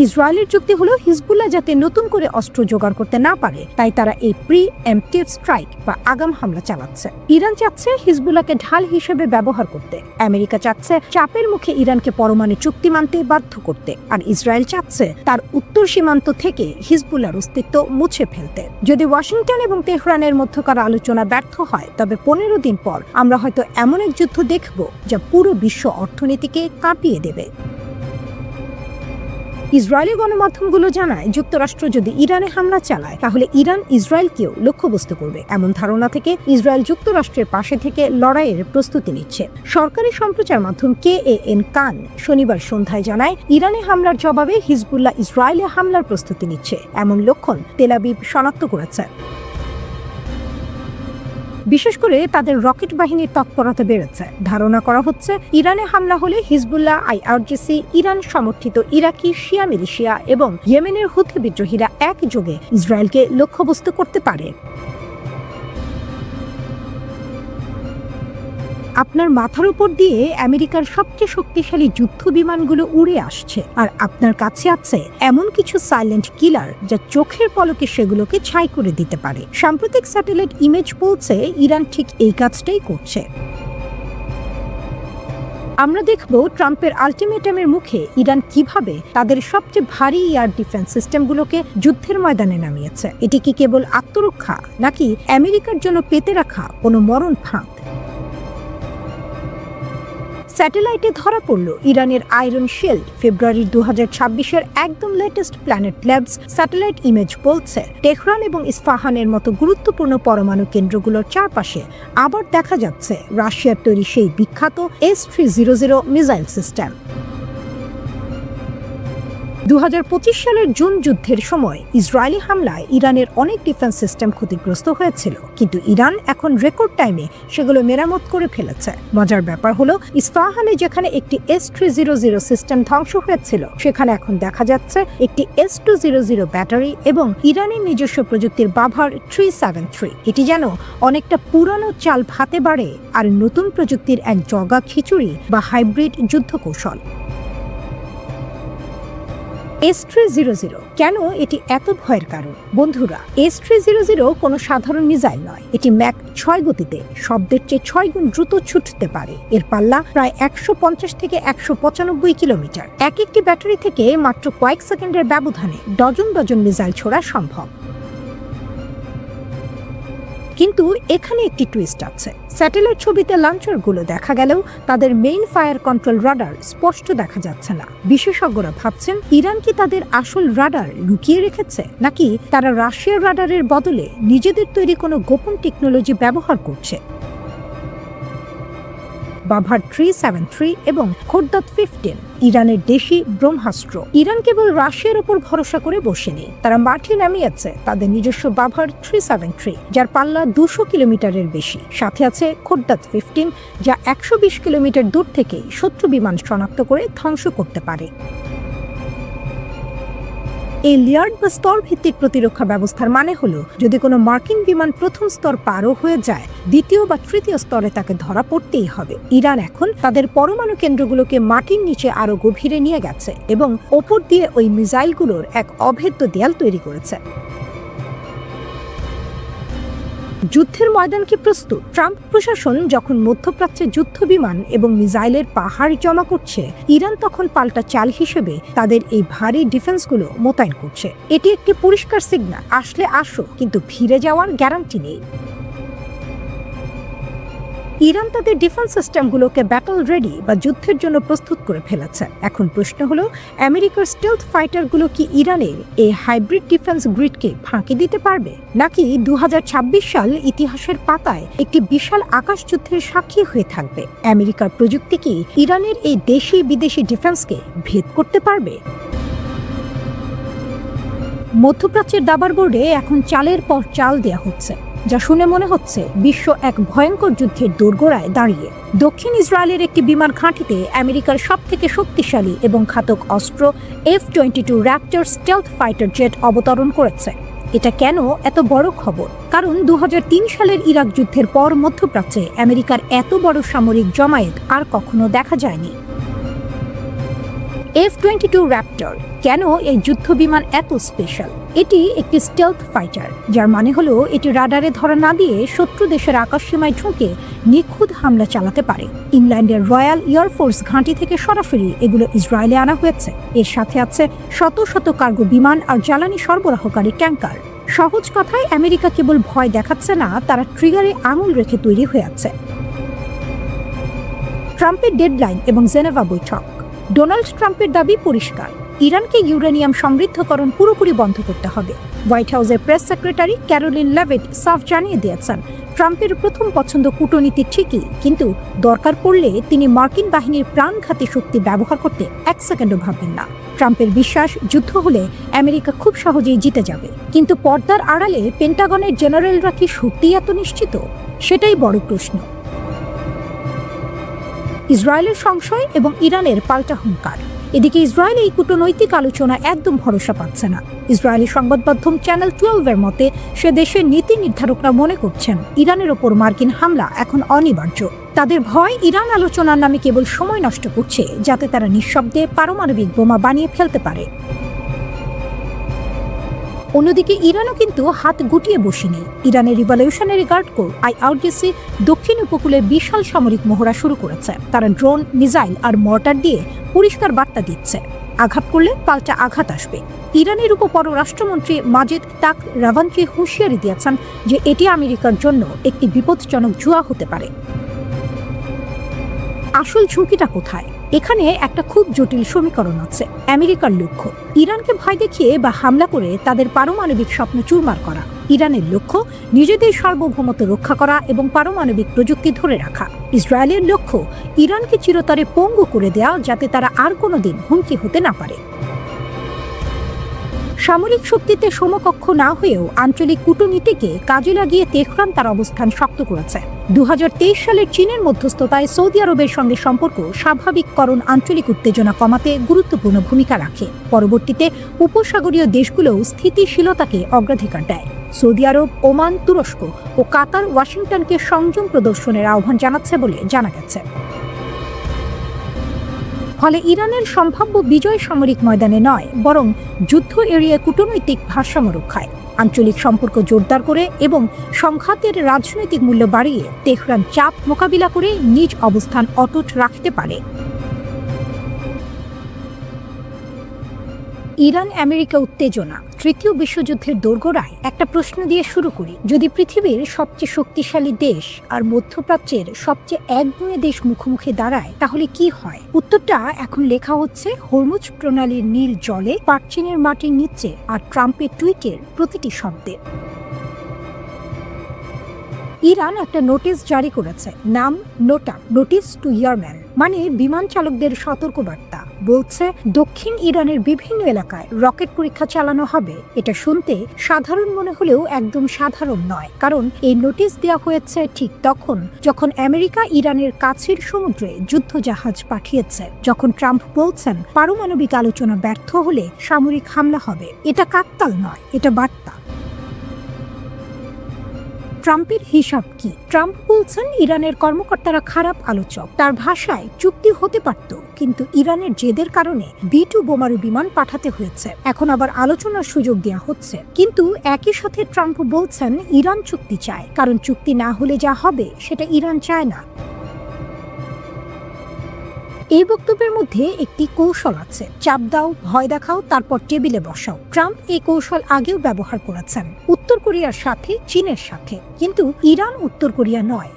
ইসরায়েলের যুক্তি হলো হিজবুল্লাহ যাতে নতুন করে অস্ত্র জোগাড় করতে না পারে, তাই তারা এই প্রি-এম্পটিভ স্ট্রাইক বা আগাম হামলা চালাচ্ছে। ইরান চাচ্ছে হিজবুল্লাহকে ঢাল হিসেবে ব্যবহার করতে, আমেরিকা চাচ্ছে চাপের মুখে ইরানকে পরমাণু চুক্তি মানতে বাধ্য করতে, আর ইসরায়েল চাচ্ছে তার উত্তর সীমান্ত থেকে হিজবুল্লাহর অস্তিত্ব মুছে ফেলতে। যদি ওয়াশিংটন এবং তেহরানের মধ্যকার আলোচনা ব্যর্থ হয় তবে 15 দিন পর আমরা হয়তো এমন এক যুদ্ধ দেখব যা পুরো বিশ্ব অর্থনীতিকে কাঁপিয়ে দেবে। ইসরায়েলি গণমাধ্যমগুলো জানায় যুক্তরাষ্ট্র যদি ইরানে হামলা চালায় তাহলে ইরান ইসরায়েলকেও লক্ষ্যবস্তু করবে। এমন ধারণা থেকে ইসরায়েল যুক্তরাষ্ট্রের পাশে থেকে লড়াইয়ের প্রস্তুতি নিচ্ছে। সরকারি সম্প্রচার মাধ্যম KAN কান শনিবার সন্ধ্যায় জানায় ইরানে হামলার জবাবে হিজবুল্লাহ ইসরায়েলে হামলার প্রস্তুতি নিচ্ছে, এমন লক্ষণ তেল আবিব শনাক্ত করেছে। বিশেষ করে তাদের রকেট বাহিনীর তৎপরতা বেড়েছে। ধারণা করা হচ্ছে ইরানে হামলা হলে হিজবুল্লাহ, IRGC, ইরান সমর্থিত ইরাকি শিয়া মিলিশিয়া এবং ইয়েমেনের হুথি বিদ্রোহীরা একযোগে ইসরায়েলকে লক্ষ্যবস্তু করতে পারে। আপনার মাথার উপর দিয়ে আমেরিকার সবচেয়ে শক্তিশালী যুদ্ধ বিমানগুলো উড়ে আসছে, আর আপনার কাছে আছে এমন কিছু সাইলেন্ট কিলার যা চোখের পলকে সেগুলোকে ছাই করে দিতে পারে। সাম্প্রতিক স্যাটেলাইট ইমেজ বলছে ইরান ঠিক এই কাজটাই করছে। আমরা দেখব ট্রাম্পের আলটিমেটামের মুখে ইরান কিভাবে তাদের সবচেয়ে ভারী এয়ার ডিফেন্স সিস্টেমগুলোকে যুদ্ধের ময়দানে নামিয়েছে। এটি কি কেবল আত্মরক্ষা নাকি আমেরিকার জন্য পেতে রাখা কোনো মরণ ফাঁদ? স্যাটেলাইটে ধরা পড়ল ইরানের আয়রন শেল। ফেব্রুয়ারি 2026-এর একদম latest planet labs satellite image বলছে তেহরান এবং ইস্পাহানের মতো গুরুত্বপূর্ণ পরমাণু কেন্দ্রগুলোর চারপাশে আবার দেখা যাচ্ছে রাশিয়ার তৈরি সেই বিখ্যাত S-300 মিসাইল সিস্টেম। 2025 সালের জুন যুদ্ধের সময় ইসরায়েলি হামলায় ইরানের অনেক ডিফেন্স সিস্টেম ক্ষতিগ্রস্ত হয়েছিল, কিন্তু ইরান এখন রেকর্ড টাইমে সেগুলো মেরামত করে ফেলেছে। মজার ব্যাপার হলো, ইস্পাহানে যেখানে একটি S-300 সিস্টেম ধ্বংস হয়েছিল, সেখানে এখন দেখা যাচ্ছে একটি S-200 ব্যাটারি এবং ইরানের নিজস্ব প্রযুক্তির বাভার 373। এটি যেন অনেকটা পুরানো চাল ভাতে বাড়ে আর নতুন প্রযুক্তির এক জগা খিচুড়ি বা হাইব্রিড যুদ্ধ কৌশল। S-300 কেন এটি এত ভয়ের কারণ? বন্ধুরা, S-300 কোনো সাধারণ মিসাইল নয়। এটি ম্যাক 6 গতিতে শব্দের চেয়ে 6 গুণ দ্রুত ছুটতে পারে। এর পাল্লা প্রায় 150 থেকে 195 কিলোমিটার। একটি ব্যাটারি থেকে মাত্র কয়েক সেকেন্ডের ব্যবধানে ডজন ডজন মিসাইল ছোড়া সম্ভব। কিন্তু এখানে একটি টুইস্ট আছে। স্যাটেলাইট ছবিতে লঞ্চারগুলো দেখা গেলেও তাদের মেইন ফায়ার কন্ট্রোল রাডার স্পষ্ট দেখা যাচ্ছে না। বিশেষজ্ঞরা ভাবছেন ইরান কি তাদের আসল রাডার লুকিয়ে রেখেছে, নাকি তারা রাশিয়ার রাডারের বদলে নিজেদের তৈরি কোনো গোপন টেকনোলজি ব্যবহার করছে। বাভার 373 এবং খোরদাত 15 ইরানের দেশি ব্রহ্মাস্ত্র। ইরান কেবল রাশিয়ার উপর ভরসা করে বসে নেই, তারা মাঠে নামিয়েছে তাদের নিজস্ব বাভার 373, যার পাল্লা 200 কিলোমিটারের বেশি। সাথে আছে খোরদাত 15, যা 120 কিলোমিটার দূর থেকে শত্রু বিমান শনাক্ত করে ধ্বংস করতে পারে। এই লেয়ার্ড বা স্তর ভিত্তিক প্রতিরক্ষা ব্যবস্থার মানে হলো, যদি কোনো মার্কিন বিমান প্রথম স্তর পারও হয়ে যায়, দ্বিতীয় বা তৃতীয় স্তরে তাকে ধরা পড়তেই হবে। ইরান এখন তাদের পরমাণু কেন্দ্রগুলোকে মাটির নিচে আরো গভীরে নিয়ে গেছে এবং ওপর দিয়ে ওই মিসাইলগুলোর এক অভেদ্য দেয়াল তৈরি করেছে। যুদ্ধের ময়দান কি প্রস্তুত? ট্রাম্প প্রশাসন যখন মধ্যপ্রাচ্যে যুদ্ধ বিমান এবং মিসাইলের পাহাড় জমা করছে, ইরান তখন পাল্টা চাল হিসেবে তাদের এই ভারী ডিফেন্সগুলো মোতায়েন করছে। এটি একটি পরিষ্কার সিগন্যাল, আসলে আসো, কিন্তু ফিরে যাওয়ার গ্যারান্টি নেই। ইরান তাদের ডিফেন্স সিস্টেমগুলোকে ব্যাটল রেডি বা যুদ্ধের জন্য প্রস্তুত করে ফেলেছে। এখন প্রশ্ন হলো, আমেরিকার স্টেলথ ফাইটারগুলো কি ইরানের এই হাইব্রিড ডিফেন্স গ্রিডকে ফাঁকি দিতে পারবে, নাকি 2026 সাল ইতিহাসের পাতায় একটি বিশাল আকাশ যুদ্ধের সাক্ষী হয়ে থাকবে? আমেরিকার প্রযুক্তি কি ইরানের এই দেশি বিদেশি ডিফেন্সকে ভেদ করতে পারবে? মধ্যপ্রাচ্যের দাবার বোর্ডে এখন চালের পর চাল দেয়া হচ্ছে, যা শুনে মনে হচ্ছে বিশ্ব এক ভয়ঙ্কর যুদ্ধের দোরগোড়ায় দাঁড়িয়ে। দক্ষিণ ইসরায়েলের একটি বিমান ঘাঁটিতে আমেরিকার সবথেকে শক্তিশালী এবং ঘাতক অস্ত্র F-22 Raptor stealth fighter jet অবতরণ করেছে। এটা কেন এত বড় খবর? কারণ 2003 সালের ইরাক যুদ্ধের পর মধ্যপ্রাচ্যে আমেরিকার এত বড় সামরিক জমায়েত আর কখনো দেখা যায়নি। F-22 র্যাপটর কেন এই যুদ্ধ বিমান এত স্পেশাল? এটি একটি স্টেলথ ফাইটার, যার মানে হলো এটি রাডারে ধরা না দিয়ে শত্রু দেশের আকাশসীমায় ঢুকে নিখুঁত হামলা চালাতে পারে। ইংল্যান্ডের রয়্যাল এয়ারফোর্স ঘাঁটি থেকে সরাসরি এগুলো ইসরায়েলে আনা হয়েছে। এর সাথে আছে শত শত কার্গো বিমান আর জ্বালানি সরবরাহকারী ট্যাঙ্কার। সহজ কথায়, আমেরিকা কেবল ভয় দেখাচ্ছে না, তারা ট্রিগারে আঙুল রেখে তৈরি হয়ে আছে। ট্রাম্পের ডেডলাইন এবং জেনেভা বৈঠক। ডোনাল্ড ট্রাম্পের দাবি পরিষ্কার, ইরানকে ইউরেনিয়াম সমৃদ্ধকরণ পুরোপুরি বন্ধ করতে হবে। হোয়াইট হাউসের প্রেস সেক্রেটারি ক্যারোলিন লেভিট সাফ জানিয়ে দিয়েছেন, ট্রাম্পের প্রথম পছন্দ কূটনীতি ঠিকই, কিন্তু দরকার পড়লে তিনি মার্কিন বাহিনীর প্রাণঘাতী শক্তি ব্যবহার করতে এক সেকেন্ডও ভাববেন না। ট্রাম্পের বিশ্বাস, যুদ্ধ হলে আমেরিকা খুব সহজেই জিতে যাবে। কিন্তু পর্দার আড়ালে পেন্টাগনের জেনারেলরা কি সত্যিই এত নিশ্চিত? সেটাই বড় প্রশ্ন। ইসরায়েলের সংশয় এবং ইরানের পাল্টা হুঙ্কার। এদিকে ইসরায়েল এই কূটনৈতিক আলোচনা একদম ভরসা পাচ্ছে না। ইসরায়েলি সংবাদ মাধ্যম চ্যানেল 12-এর মতে, সে দেশের নীতি নির্ধারকরা মনে করছেন ইরানের ওপর মার্কিন হামলা এখন অনিবার্য। তাদের ভয়, ইরান আলোচনার নামে কেবল সময় নষ্ট করছে, যাতে তারা নিঃশব্দে পারমাণবিক বোমা বানিয়ে ফেলতে পারে। অন্যদিকে ইরানও কিন্তু হাত গুটিয়ে বসেনি। ইরানের রিভলিউশনারি গার্ড কোর IRGC দক্ষিণ উপকূলে বিশাল সামরিক মহড়া শুরু করেছে। তারা ড্রোন, মিসাইল আর মর্টার দিয়ে পরিষ্কার বার্তা দিচ্ছে, আঘাত করলে পাল্টা আঘাত আসবে। ইরানের উপপররাষ্ট্রমন্ত্রী মাজিদ তাক রাভানচি হুঁশিয়ারি দিয়েছেন যে এটি আমেরিকার জন্য একটি বিপজ্জনক জুয়া হতে পারে। আসল ঝুঁকিটা কোথায়? এখানে একটা খুব জটিল সমীকরণ আছে। আমেরিকার লক্ষ্য ইরানকে ভয় দেখিয়ে বা হামলা করে তাদের পারমাণবিক স্বপ্ন চুরমার করা। ইরানের লক্ষ্য নিজেদের সার্বভৌমত্ব রক্ষা করা এবং পারমাণবিক প্রযুক্তি ধরে রাখা। ইসরায়েলের লক্ষ্য ইরানকে চিরতরে পঙ্গু করে দেয়া, যাতে তারা আর কোনোদিন হুমকি হতে না পারে। সামরিক শক্তিতে সমকক্ষ না হয়েও আঞ্চলিক কূটনীতিকে কাজে লাগিয়ে তেহরান তার অবস্থান শক্ত করেছে। 2023 সালের চীনের মধ্যস্থতায় সৌদি আরবের সঙ্গে সম্পর্ক স্বাভাবিককরণ আঞ্চলিক উত্তেজনা কমাতে গুরুত্বপূর্ণ ভূমিকা রাখে। পরবর্তীতে উপসাগরীয় দেশগুলোও স্থিতিশীলতাকে অগ্রাধিকার দেয়। সৌদি আরব, ওমান, তুরস্ক ও কাতার ওয়াশিংটনকে সংযম প্রদর্শনের আহ্বান জানাচ্ছে বলে জানা গেছে। ফলে ইরানের সম্ভাব্য বিজয় সামরিক ময়দানে নয়, বরং যুদ্ধ এড়িয়ে কূটনৈতিক ভারসাম্য রক্ষায়, আঞ্চলিক সম্পর্ক জোরদার করে এবং সংঘাতের রাজনৈতিক মূল্য বাড়িয়ে তেহরান চাপ মোকাবিলা করে নিজ অবস্থান অটুট রাখতে পারে। ইরান আমেরিকা উত্তেজনা তৃতীয় বিশ্বযুদ্ধের দোরগোড়ায় একটা প্রশ্ন দিয়ে শুরু করি। যদি পৃথিবীর সবচেয়ে শক্তিশালী দেশ আর মধ্যপ্রাচ্যের সবচেয়ে একগুঁয়ে দেশ মুখোমুখি দাঁড়ায়, তাহলে কি হয়? উত্তরটা এখন লেখা হচ্ছে হরমুজ প্রণালীর নীল জলে, পার্চিনের মাটির নিচে আর ট্রাম্পের টুইটের প্রতিটি শব্দে। ইরান একটা নোটিশ জারি করেছে, নাম নোটা, নোটিস টু ইয়ারম্যান, মানে বিমান চালকদের সতর্কবার্তা। বলছে দক্ষিণ ইরানের বিভিন্ন এলাকায় রকেট পরীক্ষা চালানো হবে। এটা শুনতে সাধারণ মনে হলেও একদম সাধারণ নয়, কারণ এই নোটিশ দেওয়া হয়েছে ঠিক তখন যখন আমেরিকা ইরানের কাছের সমুদ্রে যুদ্ধজাহাজ পাঠিয়েছে, যখন ট্রাম্প বলছেন পারমাণবিক আলোচনা ব্যর্থ হলে সামরিক হামলা হবে। এটা কাকতাল নয়, এটা বার্তা। ট্রাম্পের হিসাব কি? ট্রাম্প বলছেন ইরানের কর্মকর্তারা খারাপ আলোচক। তার ভাষায় চুক্তি হতে পারত, কিন্তু ইরানের জেদের কারণে B-2 বোমারু বিমান পাঠাতে হয়েছে। এখন আবার আলোচনার সুযোগ দেওয়া হচ্ছে। কিন্তু একই সাথে ট্রাম্প বলছেন ইরান চুক্তি চায়, কারণ চুক্তি না হলে যা হবে সেটা ইরান চায় না। এই বক্তব্যের মধ্যে একটি কৌশল আছে, চাপ দাও, ভয় দেখাও, তারপর টেবিলে বসাও। ট্রাম্প এই কৌশল আগেও ব্যবহার করেছেন, উত্তর কোরিয়ার সাথে, চীনের সাথে। কিন্তু ইরান উত্তর কোরিয়া নয়।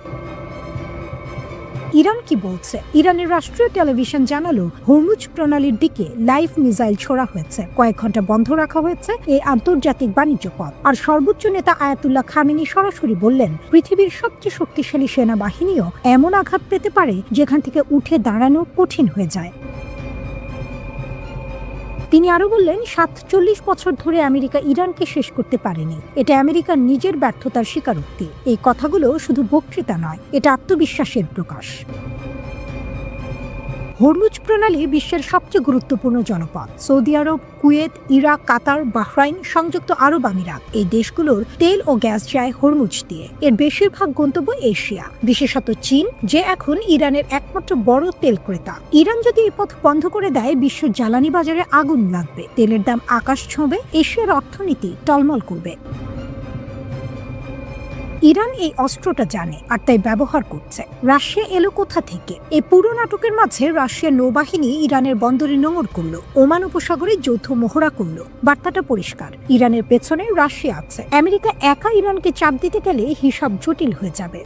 ইরান কি বলছে? ইরানের রাষ্ট্রীয় টেলিভিশন জানালো হরমুজ প্রণালীর দিকে লাইভ মিসাইল ছোড়া হয়েছে, কয়েক ঘন্টা বন্ধ রাখা হয়েছে এই আন্তর্জাতিক বাণিজ্য পথ। আর সর্বোচ্চ নেতা আয়াতুল্লাহ খামেনি সরাসরি বললেন পৃথিবীর সবচেয়ে শক্তিশালী সেনাবাহিনীও এমন আঘাত পেতে পারে যেখান থেকে উঠে দাঁড়ানো কঠিন হয়ে যায়। তিনি আরো বললেন 47 বছর ধরে আমেরিকা ইরানকে শেষ করতে পারেনি। এটা আমেরিকার নিজের ব্যর্থতার স্বীকারোক্তি। এই কথাগুলো শুধু বক্তৃতা নয়, এটা আত্মবিশ্বাসের প্রকাশ। হরমুজ প্রণালী বিশ্বের সবচেয়ে গুরুত্বপূর্ণ জনপদ। সৌদি আরব, কুয়েত, ইরাক, কাতার, বাহরাইন, সংযুক্ত আরব আমিরাত, এই দেশগুলোর তেল ও গ্যাস যায় হরমুজ দিয়ে। এর বেশিরভাগ গন্তব্য এশিয়া, বিশেষত চীন, যে এখন ইরানের একমাত্র বড় তেল ক্রেতা। ইরান যদি এই পথ বন্ধ করে দেয়, বিশ্বের জ্বালানি বাজারে আগুন লাগবে, তেলের দাম আকাশ ছোঁবে, এশিয়ার অর্থনীতি টলমল করবে। ইরান এই অস্ত্রটা জানে আর তাই ব্যবহার করছে। রাশিয়া এলো কোথা থেকে? এই পুরো নাটকের মাঝে রাশিয়ার নৌবাহিনী ইরানের বন্দরে নোঙর করলো, ওমান উপসাগরে যৌথ মহড়া করলো। বার্তাটা পরিষ্কার, ইরানের পেছনে রাশিয়া আছে। আমেরিকা একা ইরানকে চাপ দিতে গেলে হিসাব জটিল হয়ে যাবে।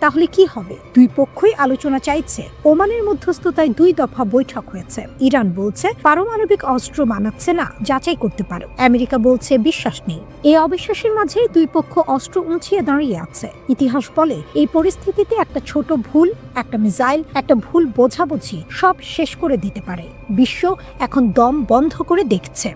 তাহলে কি হবে? দুই পক্ষই আলোচনা চাইছে। ওমানের মধ্যস্থতায় 2 দফা বৈঠক হয়েছে। ইরান বলছে পারমাণবিক অস্ত্র বানাচ্ছে না, যাচাই করতে পারো। আমেরিকা বলছে বিশ্বাস নেই। এই অবিশ্বাসের মাঝে দুই পক্ষ অস্ত্র উঁচিয়ে দাঁড়িয়ে আছে। ইতিহাস বলে এই পরিস্থিতিতে একটা ছোট ভুল, একটা মিসাইল, একটা ভুল বোঝাবুঝি সব শেষ করে দিতে পারে। বিশ্ব এখন দম বন্ধ করে দেখছে।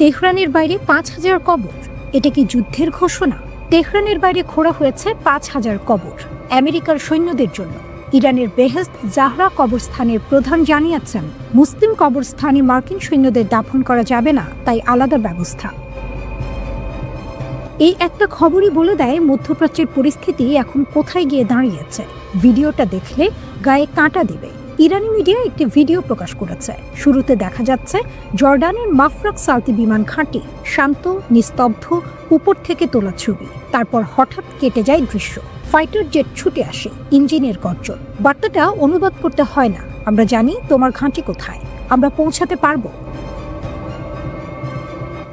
তেহরানের বাইরে 5000 কবর, এটা কি যুদ্ধের ঘোষণা? তেহরানের বাইরে খোঁড়া হয়েছে 5000 কবর আমেরিকার সৈন্যদের জন্য। ইরানের বেহেস্ত জাহরা কবরস্থানের প্রধান জানিয়েছেন মুসলিম কবরস্থানে মার্কিন সৈন্যদের দাফন করা যাবে না, তাই আলাদা ব্যবস্থা। এই একটা খবরই বলে দেয় মধ্যপ্রাচ্যের পরিস্থিতি এখন কোথায় গিয়ে দাঁড়িয়েছে। ভিডিওটা দেখলে গায়ে কাঁটা দিবে। ইরানি মিডিয়া একটি ভিডিও প্রকাশ করেছে। শুরুতে দেখা যাচ্ছে জর্ডানের মাফরাক সালতি বিমান ঘাঁটি, শান্ত, নিস্তব্ধ, উপর থেকে তোলা ছবি। তারপর হঠাৎ কেটে যায় দৃশ্য। ফাইটার জেট ছুটে আসে, ইঞ্জিনের গর্জন। বার্তাটা অনুবাদ করতে হয় না, আমরা জানি তোমার ঘাঁটি কোথায়, আমরা পৌঁছাতে পারবো।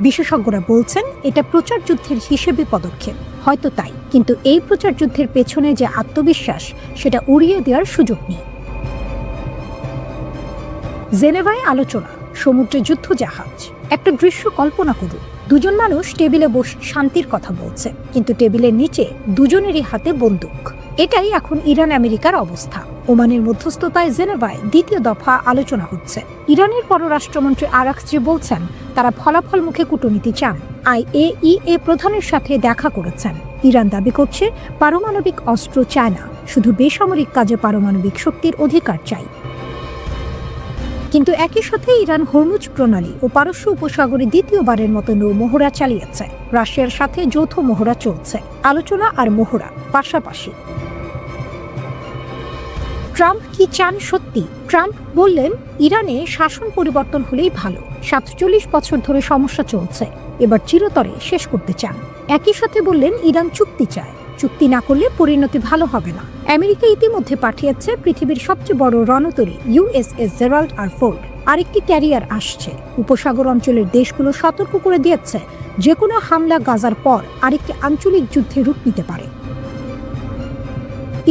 বিশেষজ্ঞরা বলছেন এটা প্রচার যুদ্ধের হিসেবে পদক্ষেপ, হয়তো তাই, কিন্তু এই প্রচার যুদ্ধের পেছনে যে আত্মবিশ্বাস সেটা উড়িয়ে দেওয়ার সুযোগ নেই। জেনেভায় আলোচনা, সমুদ্রে যুদ্ধ জাহাজ। একটা দৃশ্য কল্পনা করুন, দুজন মানুষ টেবিলে বসে শান্তির কথা বলছে, কিন্তু টেবিলের নিচে দুজনেরই হাতে বন্দুক। এটাই এখন ইরান আমেরিকার অবস্থা। ওমানের মধ্যস্থতায় জেনেভায় দ্বিতীয় দফা আলোচনা হচ্ছে। ইরানের পররাষ্ট্রমন্ত্রী আরাকচি বলছেন তারা ফলাফলমুখী কূটনীতি চান। IAEA প্রধানের সাথে দেখা করেছেন। ইরান দাবি করছে পারমাণবিক অস্ত্র চায় না, শুধু বেসামরিক কাজে পারমাণবিক শক্তির অধিকার চাই। কিন্তু একই সাথে ইরান হরমুজ প্রণালী ও পারস্য উপসাগরে দ্বিতীয়বারের মতো নৌ মহড়া চালিয়েছে। রাশিয়ার সাথে যৌথ মহড়া চলছে। আলোচনা আর মহড়া পাশাপাশি। ট্রাম্প কি চান সত্যি? ট্রাম্প বললেন ইরানে শাসন পরিবর্তন হলেই ভালো। 47 বছর ধরে সমস্যা চলছে, এবার চিরতরে শেষ করতে চান। একই সাথে বললেন ইরান চুক্তি চায়, চুক্তি না করলে পরিণতি ভালো হবে না। আমেরিকা ইতিমধ্যে পাঠিয়েছে পৃথিবীর সবচেয়ে বড় রণতরী USS জেরাল্ড আর ফোর্ড। আরেকটি ক্যারিয়ার আসছে। উপসাগর অঞ্চলের দেশগুলো সতর্ক করে দিয়েছে যে কোনো হামলা গাজার পর আরেকটি আঞ্চলিক যুদ্ধে রূপ নিতে পারে।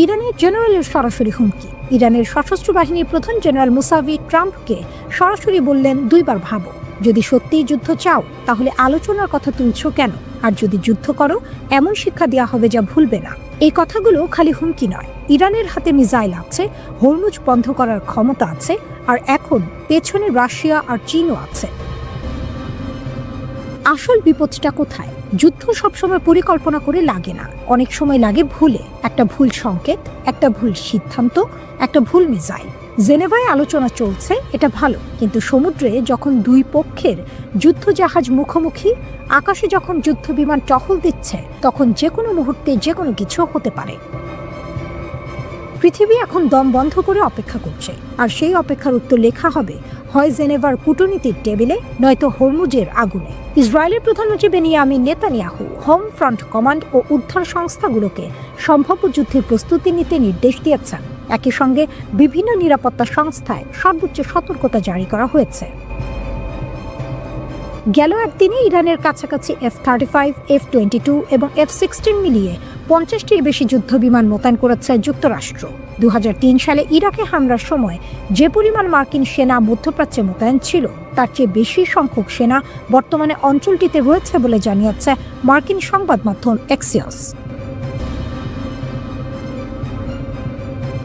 ইরানের জেনারেলের সরাসরি হুমকি। ইরানের সশস্ত্র বাহিনীর প্রধান জেনারেল মুসাভি ট্রাম্পকে সরাসরি বললেন, দুইবার ভাবো, যদি সত্যিই যুদ্ধ চাও তাহলে আলোচনার কথা তুলছো কেন? আর যদি যুদ্ধ করো এমন শিক্ষা দেওয়া হবে যা ভুলবে না। এই কথাগুলো খালি হুমকি নয়। ইরানের হাতে মিসাইল আছে, হরমুজ বন্ধ করার ক্ষমতা আছে, আর এখন পেছনে রাশিয়া আর চীনও আছে। আসল বিপদটা কোথায়? যুদ্ধ সবসময় পরিকল্পনা করে লাগে না, অনেক সময় লাগে ভুলে। একটা ভুল সংকেত, একটা ভুল সিদ্ধান্ত, একটা ভুল মিসাইল। জেনেভায় আলোচনা চলছে, এটা ভালো, কিন্তু সমুদ্রে যখন দুই পক্ষের যুদ্ধজাহাজ মুখোমুখি, আকাশে যখন যুদ্ধ বিমান টহল দিচ্ছে, তখন যে কোনো মুহূর্তে যে কোনো কিছু হতে পারে। পৃথিবী এখন দম বন্ধ করে অপেক্ষা করছে, আর সেই অপেক্ষার উত্তর লেখা হবে হয় জেনেভার কূটনীতির টেবিলে, নয়তো হরমুজের আগুনে। ইসরায়েলের প্রধানমন্ত্রী Benjamin Netanyahu Home Front Command ও উদ্ধার সংস্থাগুলোকে সম্ভাব্য যুদ্ধের প্রস্তুতি নিতে নির্দেশ দিয়েছেন। একই সঙ্গে বিভিন্ন নিরাপত্তা সংস্থায় সর্বোচ্চ সতর্কতা জারি করা হয়েছে। গেল একদিনে ইরানের কাছাকাছি F-35, F-22 এবং F-16 মিলিয়ে 50টির বেশি যুদ্ধবিমান মোতায়েন করেছে যুক্তরাষ্ট্র। 2003 সালে ইরাকে হামলার সময় যে পরিমাণ মার্কিন সেনা মধ্যপ্রাচ্যে মোতায়েন ছিল, তার চেয়ে বেশি সংখ্যক সেনা বর্তমানে অঞ্চলটিতে রয়েছে বলে জানিয়েছে মার্কিন সংবাদ মাধ্যম এক্সিওস।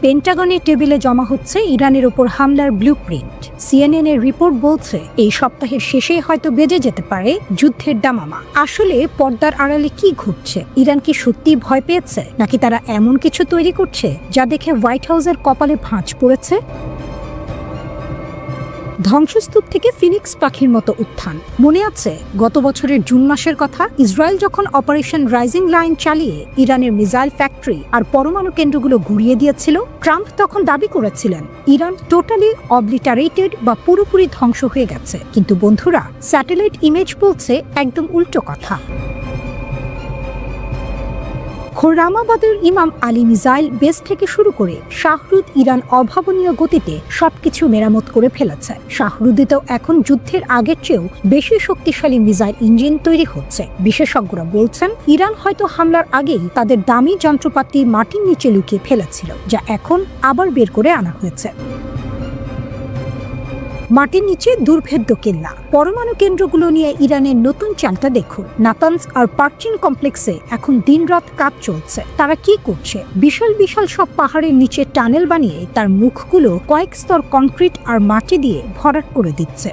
পেন্টাগনের টেবিলে জমা হচ্ছে ইরানের উপর হামলার ব্লুপ্রিন্ট। CNN এর রিপোর্ট বলছে এই সপ্তাহের শেষে হয়তো বেজে যেতে পারে যুদ্ধের দামামা। আসলে পর্দার আড়ালে কি ঘটছে? ইরান কি সত্যি ভয় পেয়েছে, নাকি তারা এমন কিছু তৈরি করছে যা দেখে হোয়াইট হাউসের কপালে ভাঁজ পড়েছে? ধ্বংসস্তূপ থেকে ফিনিক্স পাখির মতো উত্থান। মনে আছে গত বছরের জুন মাসের কথা? ইসরায়েল যখন অপারেশন রাইজিং লাইন চালিয়ে ইরানের মিসাইল ফ্যাক্টরি আর পরমাণু কেন্দ্রগুলো গুড়িয়ে দিয়েছিল, ট্রাম্প তখন দাবি করেছিলেন ইরান টোটালি অবলিটারেটেড বা পুরোপুরি ধ্বংস হয়ে গেছে। কিন্তু বন্ধুরা, স্যাটেলাইট ইমেজ বলছে একদম উল্টো কথা। খোরামাবাদের ইমাম আলী মিসাইল বেস থেকে শুরু করে শাহরুদ ইরান অভাবনীয় গতিতে সবকিছু মেরামত করে ফেলেছে। শাহরুদিতেও এখন যুদ্ধের আগের চেয়েও বেশি শক্তিশালী মিসাইল ইঞ্জিন তৈরি হচ্ছে। বিশেষজ্ঞরা বলছেন ইরান হয়তো হামলার আগেই তাদের দামি যন্ত্রপাতি মাটির নিচে লুকিয়ে ফেলেছিল, যা এখন আবার বের করে আনা হয়েছে। মাটির নিচে দুর্ভেদ্য কেল্লা। পরমাণু কেন্দ্রগুলো নিয়ে ইরানের নতুন চালটা দেখুন। নাতানস আর পার্চিন কমপ্লেক্সে এখন দিনরাত কাজ চলছে। তারা কি করছে? বিশাল বিশাল সব পাহাড়ের নিচে টানেল বানিয়ে তার মুখগুলো কয়েক স্তর কংক্রিট আর মাটি দিয়ে ভরাট করে দিচ্ছে।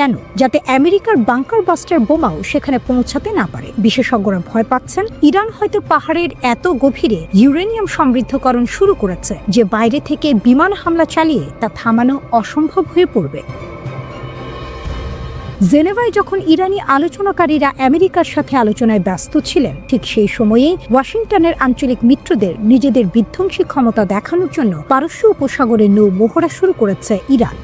কেন? যাতে আমেরিকার বাংকার বাস্টার বোমাও সেখানে পৌঁছাতে না পারে। বিশেষজ্ঞরা ভয় পাচ্ছেন ইরান হয়তো পাহাড়ের এত গভীরে ইউরেনিয়াম সমৃদ্ধকরণ শুরু করেছে যে বাইরে থেকে বিমান হামলা চালিয়ে তা থামানো অসম্ভব হয়ে পড়বে। জেনেভায় যখন ইরানি আলোচনাকারীরা আমেরিকার সাথে আলোচনায় ব্যস্ত ছিলেন, ঠিক সেই সময়েই ওয়াশিংটনের আঞ্চলিক মিত্রদের নিজেদের বিধ্বংসী ক্ষমতা দেখানোর জন্য পারস্য উপসাগরে নৌ মহড়া শুরু করেছে ইরান।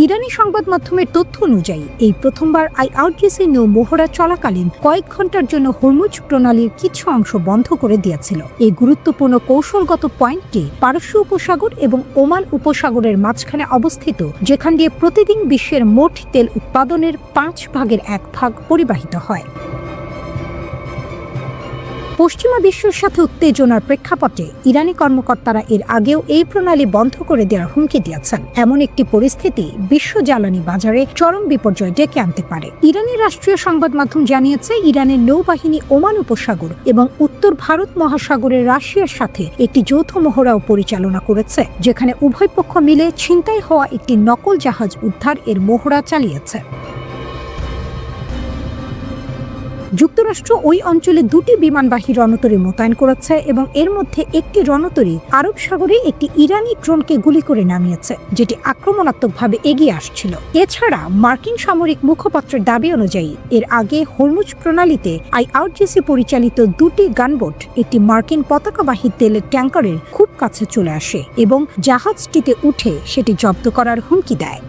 ইরানি সংবাদ মাধ্যমের তথ্য অনুযায়ী এই প্রথমবার আইআরজিসি নৌ মহড়া চলাকালীন কয়েক ঘন্টার জন্য হরমুজ প্রণালীর কিছু অংশ বন্ধ করে দিয়েছিল। এই গুরুত্বপূর্ণ কৌশলগত পয়েন্টটি পারস্য উপসাগর এবং ওমান উপসাগরের মাঝখানে অবস্থিত, যেখান দিয়ে প্রতিদিন বিশ্বের মোট তেল উৎপাদনের 1/5 পরিবাহিত হয়। পশ্চিমা বিশ্বের সাথে উত্তেজনার প্রেক্ষাপটে ইরানি কর্মকর্তারা এর আগেও এই প্রণালী বন্ধ করে দেওয়ার হুমকি দিয়েছেন। এমন একটি পরিস্থিতি বিশ্ব জ্বালানি বাজারে চরম বিপর্যয় ডেকে আনতে পারে। ইরানি রাষ্ট্রীয় সংবাদ মাধ্যম জানিয়েছে, ইরানের নৌবাহিনী ওমান উপসাগর এবং উত্তর ভারত মহাসাগরের রাশিয়ার সাথে একটি যৌথ মহড়াও পরিচালনা করেছে, যেখানে উভয় পক্ষ মিলে ছিনতাই হওয়া একটি নকল জাহাজ উদ্ধার এর মহড়া চালিয়েছে। যুক্তরাষ্ট্র ওই অঞ্চলে 2টি বিমানবাহী রণতরী মোতায়েন করেছে এবং এর মধ্যে একটি রণতরী আরব সাগরে একটি ইরানি ড্রোনকে গুলি করে নামিয়েছে, যেটি আক্রমণাত্মকভাবে এগিয়ে আসছিল। এছাড়া মার্কিন সামরিক মুখপাত্রের দাবি অনুযায়ী এর আগে হরমুজ প্রণালীতে আইআরজিসি পরিচালিত 2টি গানবোট একটি মার্কিন পতাকাবাহী তেলের ট্যাঙ্কারের খুব কাছে চলে আসে এবং জাহাজটিতে উঠে সেটি জব্দ করার হুমকি দেয়।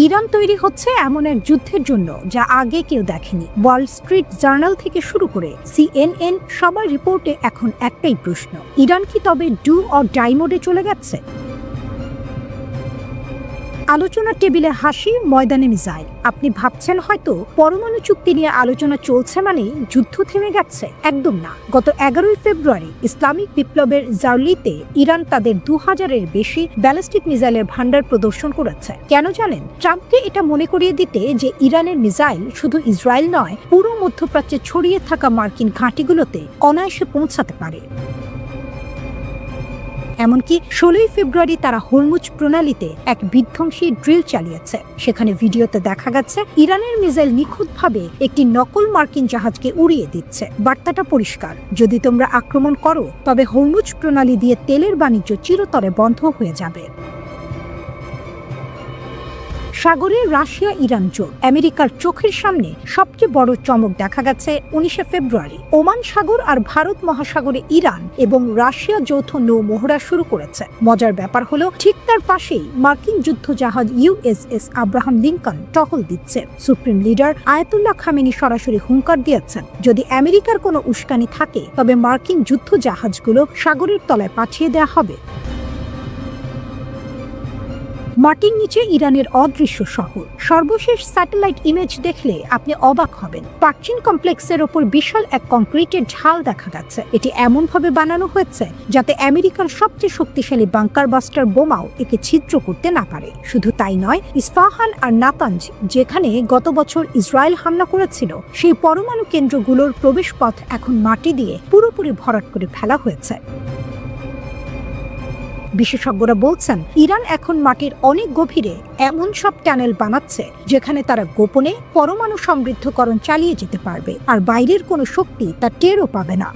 ইরান তৈরি হচ্ছে এমন এক যুদ্ধের জন্য যা আগে কেউ দেখেনি। ওয়াল স্ট্রিট জার্নাল থেকে শুরু করে CNN সবার রিপোর্টে এখন একটাই প্রশ্ন, ইরান কি তবে ডু অর ডাই মোডে চলে গেছে? আলোচনার টেবিলে হাসি, ময়দানে মিসাইল। আপনি ভাবছেন হয়তো পরমাণু চুক্তি নিয়ে আলোচনা চলছে মানে যুদ্ধ থেমে গেছে। একদম না। গত 11 ফেব্রুয়ারি ইসলামিক বিপ্লবের জার্লিতে ইরান তাদের 2000-এর বেশি ব্যালিস্টিক মিসাইলের ভান্ডার প্রদর্শন করেছে। কেন জানেন? ট্রাম্পকে এটা মনে করিয়ে দিতে যে ইরানের মিসাইল শুধু ইসরায়েল নয়, পুরো মধ্যপ্রাচ্যে ছড়িয়ে থাকা মার্কিন ঘাঁটিগুলোতে অনায়াসে পৌঁছাতে পারে। এমনকি 16 ফেব্রুয়ারি তারা হরমুজ প্রণালীতে এক বিধ্বংসী ড্রিল চালিয়েছে। সেখানে ভিডিওতে দেখা গেছে ইরানের মিসাইল নিখুঁতভাবে একটি নকল মার্কিন জাহাজকে উড়িয়ে দিচ্ছে। বার্তাটা পরিষ্কার, যদি তোমরা আক্রমণ করো তবে হরমুজ প্রণালী দিয়ে তেলের বাণিজ্য চিরতরে বন্ধ হয়ে যাবে। সাগরে রাশিয়া ইরান জোট। আমেরিকার চোখের সামনে সবচেয়ে বড় চমক দেখা গেছে 19 ফেব্রুয়ারি। ওমান সাগর আর ভারত মহাসাগরে ইরান এবং রাশিয়া যৌথ নৌ মহড়া শুরু করেছে। মজার ব্যাপার হলো, ঠিক তার পাশেই মার্কিন যুদ্ধ জাহাজ USS আব্রাহাম লিঙ্কন টহল দিচ্ছে। সুপ্রিম লিডার আয়াতুল্লাহ খামেনি সরাসরি হুঙ্কার দিয়েছেন, যদি আমেরিকার কোনো উস্কানি থাকে তবে মার্কিন যুদ্ধ জাহাজগুলো সাগরের তলায় পাঠিয়ে দেওয়া হবে। মাটির নিচে ইরানের অদৃশ্য শহর। সর্বশেষ স্যাটেলাইট ইমেজ দেখলে আপনি অবাক হবেন। প্রাচীন কমপ্লেক্সের ওপর বিশাল এক কংক্রিটের ঢাল দেখা যাচ্ছে। এটি এমনভাবে বানানো হয়েছে যাতে আমেরিকার সবচেয়ে শক্তিশালী বাংকার বাস্টার বোমাও একে ছিদ্র করতে না পারে। শুধু তাই নয়, ইস্পাহান আর নাতাঞ্জ, যেখানে গত বছর ইসরায়েল হামলা করেছিল, সেই পরমাণু কেন্দ্রগুলোর প্রবেশপথ এখন মাটি দিয়ে পুরোপুরি ভরাট করে ফেলা হয়েছে। বিশেষজ্ঞরা বলছেন, ইরান এখন মাটির অনেক গভীরে এমন সব টানেল বানাচ্ছে যেখানে তারা গোপনে পরমাণু সমৃদ্ধকরণ চালিয়ে যেতে পারবে, আর বাইরের কোনো শক্তি তা টেরও পাবে না।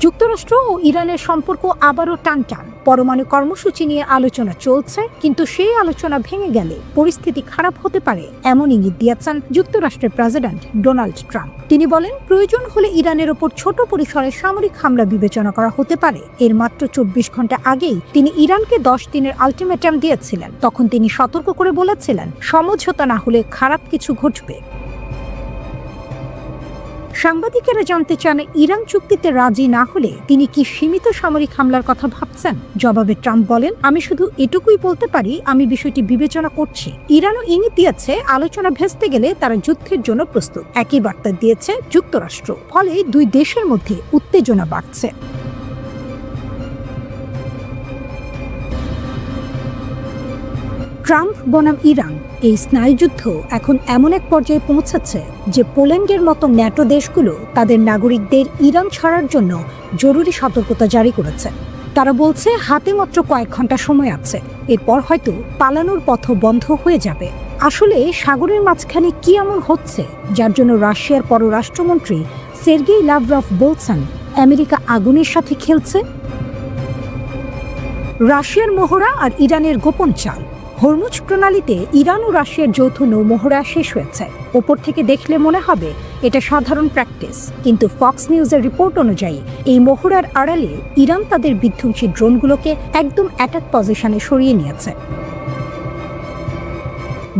যুক্তরাষ্ট্র ও ইরানের সম্পর্ক আবারও টানটান। পরমাণু কর্মসূচি নিয়ে আলোচনা চলছে, কিন্তু সেই আলোচনা ভেঙে গেলে পরিস্থিতি খারাপ হতে পারে এমন ইঙ্গিত দিয়েছেন যুক্তরাষ্ট্রের প্রেসিডেন্ট ডোনাল্ড ট্রাম্প। তিনি বলেন, প্রয়োজন হলে ইরানের ওপর ছোট পরিসরে সামরিক হামলা বিবেচনা করা হতে পারে। এর মাত্র 24 ঘন্টা আগেই তিনি ইরানকে 10 দিনের আলটিমেটাম দিয়েছিলেন। তখন তিনি সতর্ক করে বলেছিলেন, সমঝোতা না হলে খারাপ কিছু ঘটবে। সাংবাদিকেরা জানতে চান, ইরান চুক্তিতে রাজি না হলে তিনি কি সীমিত সামরিক হামলার কথা ভাবছেন? জবাবে ট্রাম্প বলেন, আমি শুধু এটুকুই বলতে পারি, আমি বিষয়টি বিবেচনা করছি। ইরানও ইঙ্গিত দিয়েছে আলোচনা ভেস্তে গেলে তারা যুদ্ধের জন্য প্রস্তুত। একই বার্তা দিয়েছে যুক্তরাষ্ট্র। ফলে দুই দেশের মধ্যে উত্তেজনা বাড়ছে। ট্রাম্প বনাম ইরান এই স্নায়ুযুদ্ধ এখন এমন এক পর্যায়ে পৌঁছেছে যে পোল্যান্ডের মতো ন্যাটো দেশগুলো তাদের নাগরিকদের ইরান ছাড়ার জন্য জরুরি সতর্কতা জারি করেছে। তারা বলছে, হাতে মাত্র কয়েক ঘন্টা সময় আছে, এরপর হয়তো পালানোর পথ বন্ধ হয়ে যাবে। আসলে সাগরের মাঝখানে কি এমন হচ্ছে যার জন্য রাশিয়ার পররাষ্ট্রমন্ত্রী সের্গেই লাভরভ বলছেন, আমেরিকা আগুনের সাথে খেলছে? রাশিয়ার মহড়া আর ইরানের গোপন চাল। হরমুজ প্রণালীতে ইরান ও রাশিয়ার যৌথ নৌমহড়া শেষ হয়েছে। ওপর থেকে দেখলে মনে হবে এটা সাধারণ প্র্যাকটিস, কিন্তু ফক্স নিউজের রিপোর্ট অনুযায়ী এই মহড়ার আড়ালে ইরান তাদের বিধ্বংসী ড্রোনগুলোকে একদম অ্যাটাক পজিশনে সরিয়ে নিয়েছে।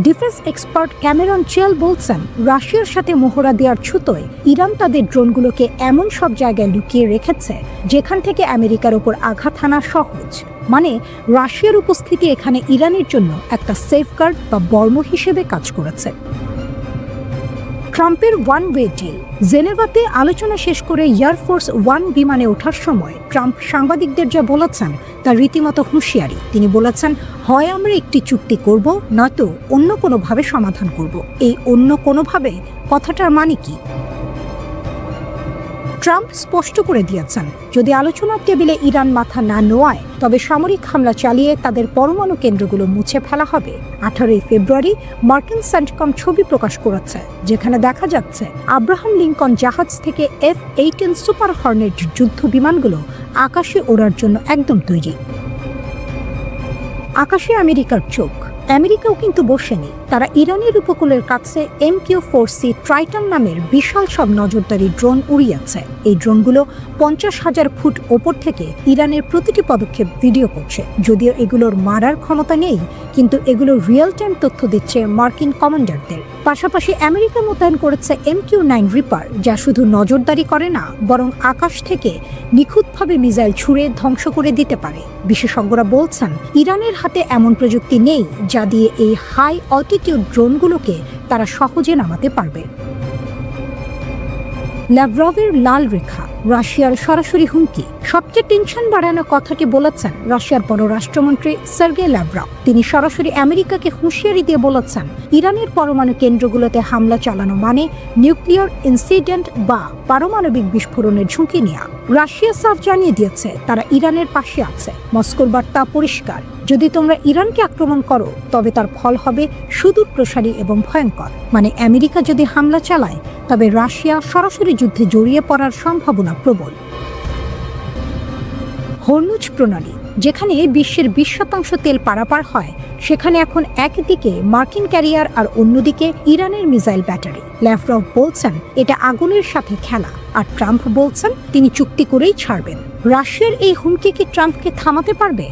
ডিফেন্স এক্সপার্ট ক্যামেরন চেল বলছেন, রাশিয়ার সাথে মহড়া দেওয়ার ছুতোয় ইরান তাদের ড্রোনগুলোকে এমন সব জায়গায় লুকিয়ে রেখেছে যেখান থেকে আমেরিকার ওপর আঘাত হানা সহজ। মানে রাশিয়ার উপস্থিতি এখানে ইরানের জন্য একটা সেফগার্ড বা বর্ম হিসেবে কাজ করেছে। ট্রাম্পের ওয়ান ওয়ে ডিল। জেনেভাতে আলোচনা শেষ করে এয়ারফোর্স ওয়ান বিমানে ওঠার সময় ট্রাম্প সাংবাদিকদের যা বলেছেন তা রীতিমতো হুঁশিয়ারি। তিনি বলেছেন, হয় আমরা একটি চুক্তি করব, নয়তো অন্য কোনোভাবে সমাধান করব। এই অন্য কোনোভাবে কথাটার মানে কি? ট্রাম্প স্পষ্ট করে দিয়েছেন, যদি আলোচনার টেবিলে ইরান মাথা না নোয়ায় তবে সামরিক হামলা চালিয়ে তাদের পরমাণু কেন্দ্রগুলো মুছে ফেলা হবে। 18 ফেব্রুয়ারি মার্কিন সেন্টকম ছবি প্রকাশ করেছে, যেখানে দেখা যাচ্ছে আব্রাহাম লিঙ্কন জাহাজ থেকে F-18 সুপার হর্নেট যুদ্ধ বিমানগুলো আকাশে ওড়ার জন্য একদম তৈরি। আকাশে আমেরিকার চোখ। আমেরিকাও কিন্তু বসেনি। তারা ইরানের উপকূলের কাছে MQ-4C ট্রাইটন নামের বিশাল সব নজরদারি ড্রোন উড়িয়েছে। এই ড্রোনগুলো 50,000 ফুট ওপর থেকে ইরানের প্রতিটি পদক্ষেপ ভিডিও করছে। যদিও এগুলোর মারার ক্ষমতা নেই, কিন্তু এগুলো রিয়েল টাইম তথ্য দিচ্ছে মার্কিন কমান্ডারদের। পাশাপাশি আমেরিকা মোতায়েন করেছে MQ-9 রিপার, যা শুধু নজরদারি করে না, বরং আকাশ থেকে নিখুঁতভাবে মিসাইল ছুড়ে ধ্বংস করে দিতে পারে। বিশেষজ্ঞরা বলছেন, ইরানের হাতে এমন প্রযুক্তি নেই যা দিয়ে এই হাই অল্টিটিউড ড্রোনগুলোকে তারা সহজে নামাতে পারবে। ল্যাভরভের লাল রেখা, রাশিয়ার সরাসরি হুমকি। সবচেয়ে টেনশন বাড়ানো কথাটি বলেছেন রাশিয়ার পররাষ্ট্রমন্ত্রী সার্গেই ল্যাভরভ। তিনি সরাসরি আমেরিকাকে হুঁশিয়ারি দিয়ে বলেছেন, ইরানের পরমাণু কেন্দ্রগুলোতে হামলা চালানো মানে নিউক্লিয়ার ইনসিডেন্ট বা পারমাণবিক বিস্ফোরণের ঝুঁকি নেওয়া। রাশিয়া সাফ জানিয়ে দিয়েছে তারা ইরানের পাশে আছে। মস্কোর বার্তা পরিষ্কার, যদি তোমরা ইরানকে আক্রমণ করো তবে তার ফল হবে সুদূর প্রসারী এবং ভয়ঙ্কর। মানে আমেরিকা যদি হামলা চালায় তবে রাশিয়া সরাসরি যুদ্ধে জড়িয়ে পড়ার সম্ভাবনা প্রবল। হরমুজ প্রণালী, যেখানে বিশ্বের 20% তেল পারাপার হয়, সেখানে এখন একদিকে মার্কিন ক্যারিয়ার আর অন্যদিকে ইরানের মিসাইল ব্যাটারি। ল্যাভরভ বলছেন এটা আগুনের সাথে খেলা, আর ট্রাম্প বলছেন তিনি চুক্তি করেই ছাড়বেন। রাশিয়ার এই হুমকি কি ট্রাম্পকে থামাতে পারবে?